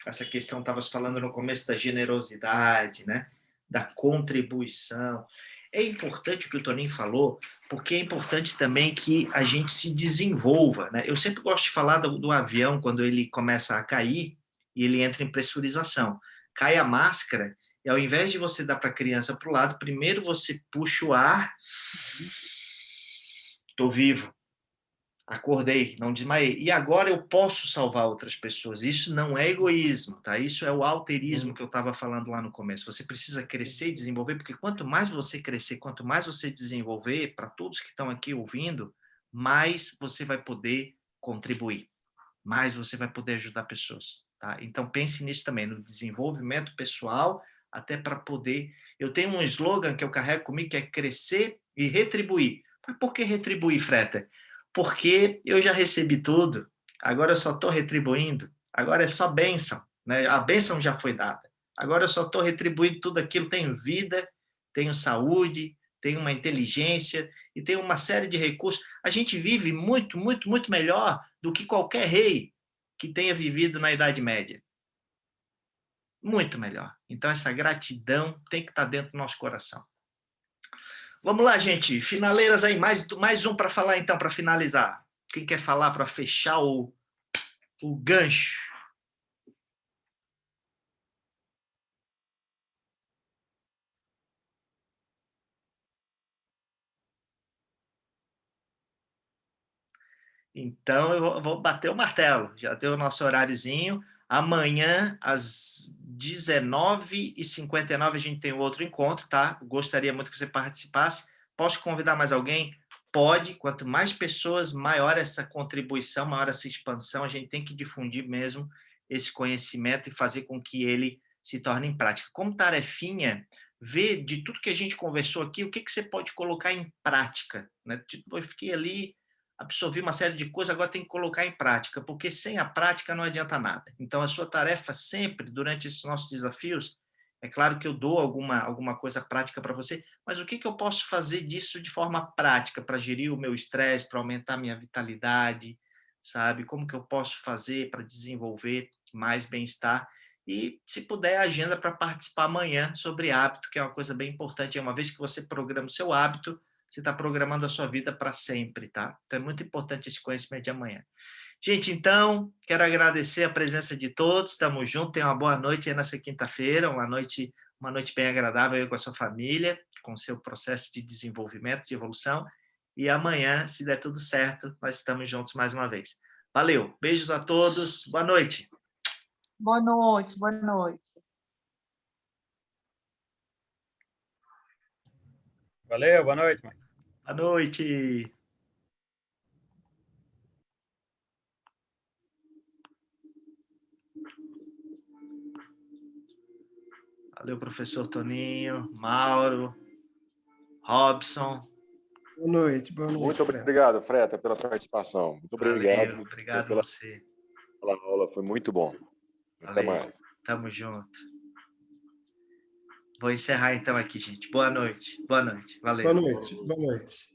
Essa questão, estavas falando no começo da generosidade, né? Da contribuição. É importante o que o Toninho falou, porque é importante também que a gente se desenvolva, né? Eu sempre gosto de falar do avião quando ele começa a cair e ele entra em pressurização. Cai a máscara e ao invés de você dar para a criança para o lado, primeiro você puxa o ar, estou vivo. acordei, não desmaiei. E agora eu posso salvar outras pessoas. Isso não é egoísmo, tá? Isso é o alterismo que eu estava falando lá no começo. Você precisa crescer e desenvolver, porque quanto mais você crescer, quanto mais você desenvolver, para todos que estão aqui ouvindo, mais você vai poder contribuir, mais você vai poder ajudar pessoas, tá? Então pense nisso também, no desenvolvimento pessoal, até para poder... Eu tenho um slogan que eu carrego comigo, que é crescer e retribuir. Mas por que retribuir, Freta? Porque eu já recebi tudo, agora eu só estou retribuindo, agora é só bênção, né? A bênção já foi dada, agora eu só estou retribuindo tudo aquilo, tenho vida, tenho saúde, tenho uma inteligência e tenho uma série de recursos. A gente vive muito, muito, muito melhor do que qualquer rei que tenha vivido na Idade Média. Muito melhor. Então, essa gratidão tem que estar dentro do nosso coração. Vamos lá, gente. Finaleiras aí. Mais um para falar, então, para finalizar. Quem quer falar para fechar o gancho? Então, eu vou bater o martelo. Já deu o nosso horáriozinho. Amanhã, às 19h59, a gente tem outro encontro, tá? Gostaria muito que você participasse. Posso convidar mais alguém? Pode. Quanto mais pessoas, maior essa contribuição, maior essa expansão. A gente tem que difundir mesmo esse conhecimento e fazer com que ele se torne em prática. Como tarefinha, ver de tudo que a gente conversou aqui, o que você pode colocar em prática, né? Tipo, eu fiquei ali, absorvi uma série de coisas, agora tem que colocar em prática, porque sem a prática não adianta nada. Então, a sua tarefa sempre, durante esses nossos desafios, é claro que eu dou alguma coisa prática para você, mas o que eu posso fazer disso de forma prática, para gerir o meu estresse, para aumentar a minha vitalidade, sabe? Como que eu posso fazer para desenvolver mais bem-estar? E, se puder, agenda para participar amanhã sobre hábito, que é uma coisa bem importante. Uma vez que você programa o seu hábito, você está programando a sua vida para sempre, tá? Então, é muito importante esse conhecimento de amanhã. Gente, então, quero agradecer a presença de todos. Estamos juntos. Tenha uma boa noite aí nessa quinta-feira, uma noite bem agradável aí com a sua família, com o seu processo de desenvolvimento, de evolução. E amanhã, se der tudo certo, nós estamos juntos mais uma vez. Valeu. Beijos a todos. Boa noite. Boa noite, boa noite. Valeu, boa noite, mãe. Boa noite. Valeu, professor Toninho, Mauro, Robson. Boa noite, boa noite. Muito obrigado, Freta, pela participação. Muito obrigado. Valeu, obrigado a você. Pela aula, foi muito bom. Até mais. Tamo junto. Vou encerrar então aqui, gente. Boa noite. Boa noite. Valeu. Boa noite. Boa noite.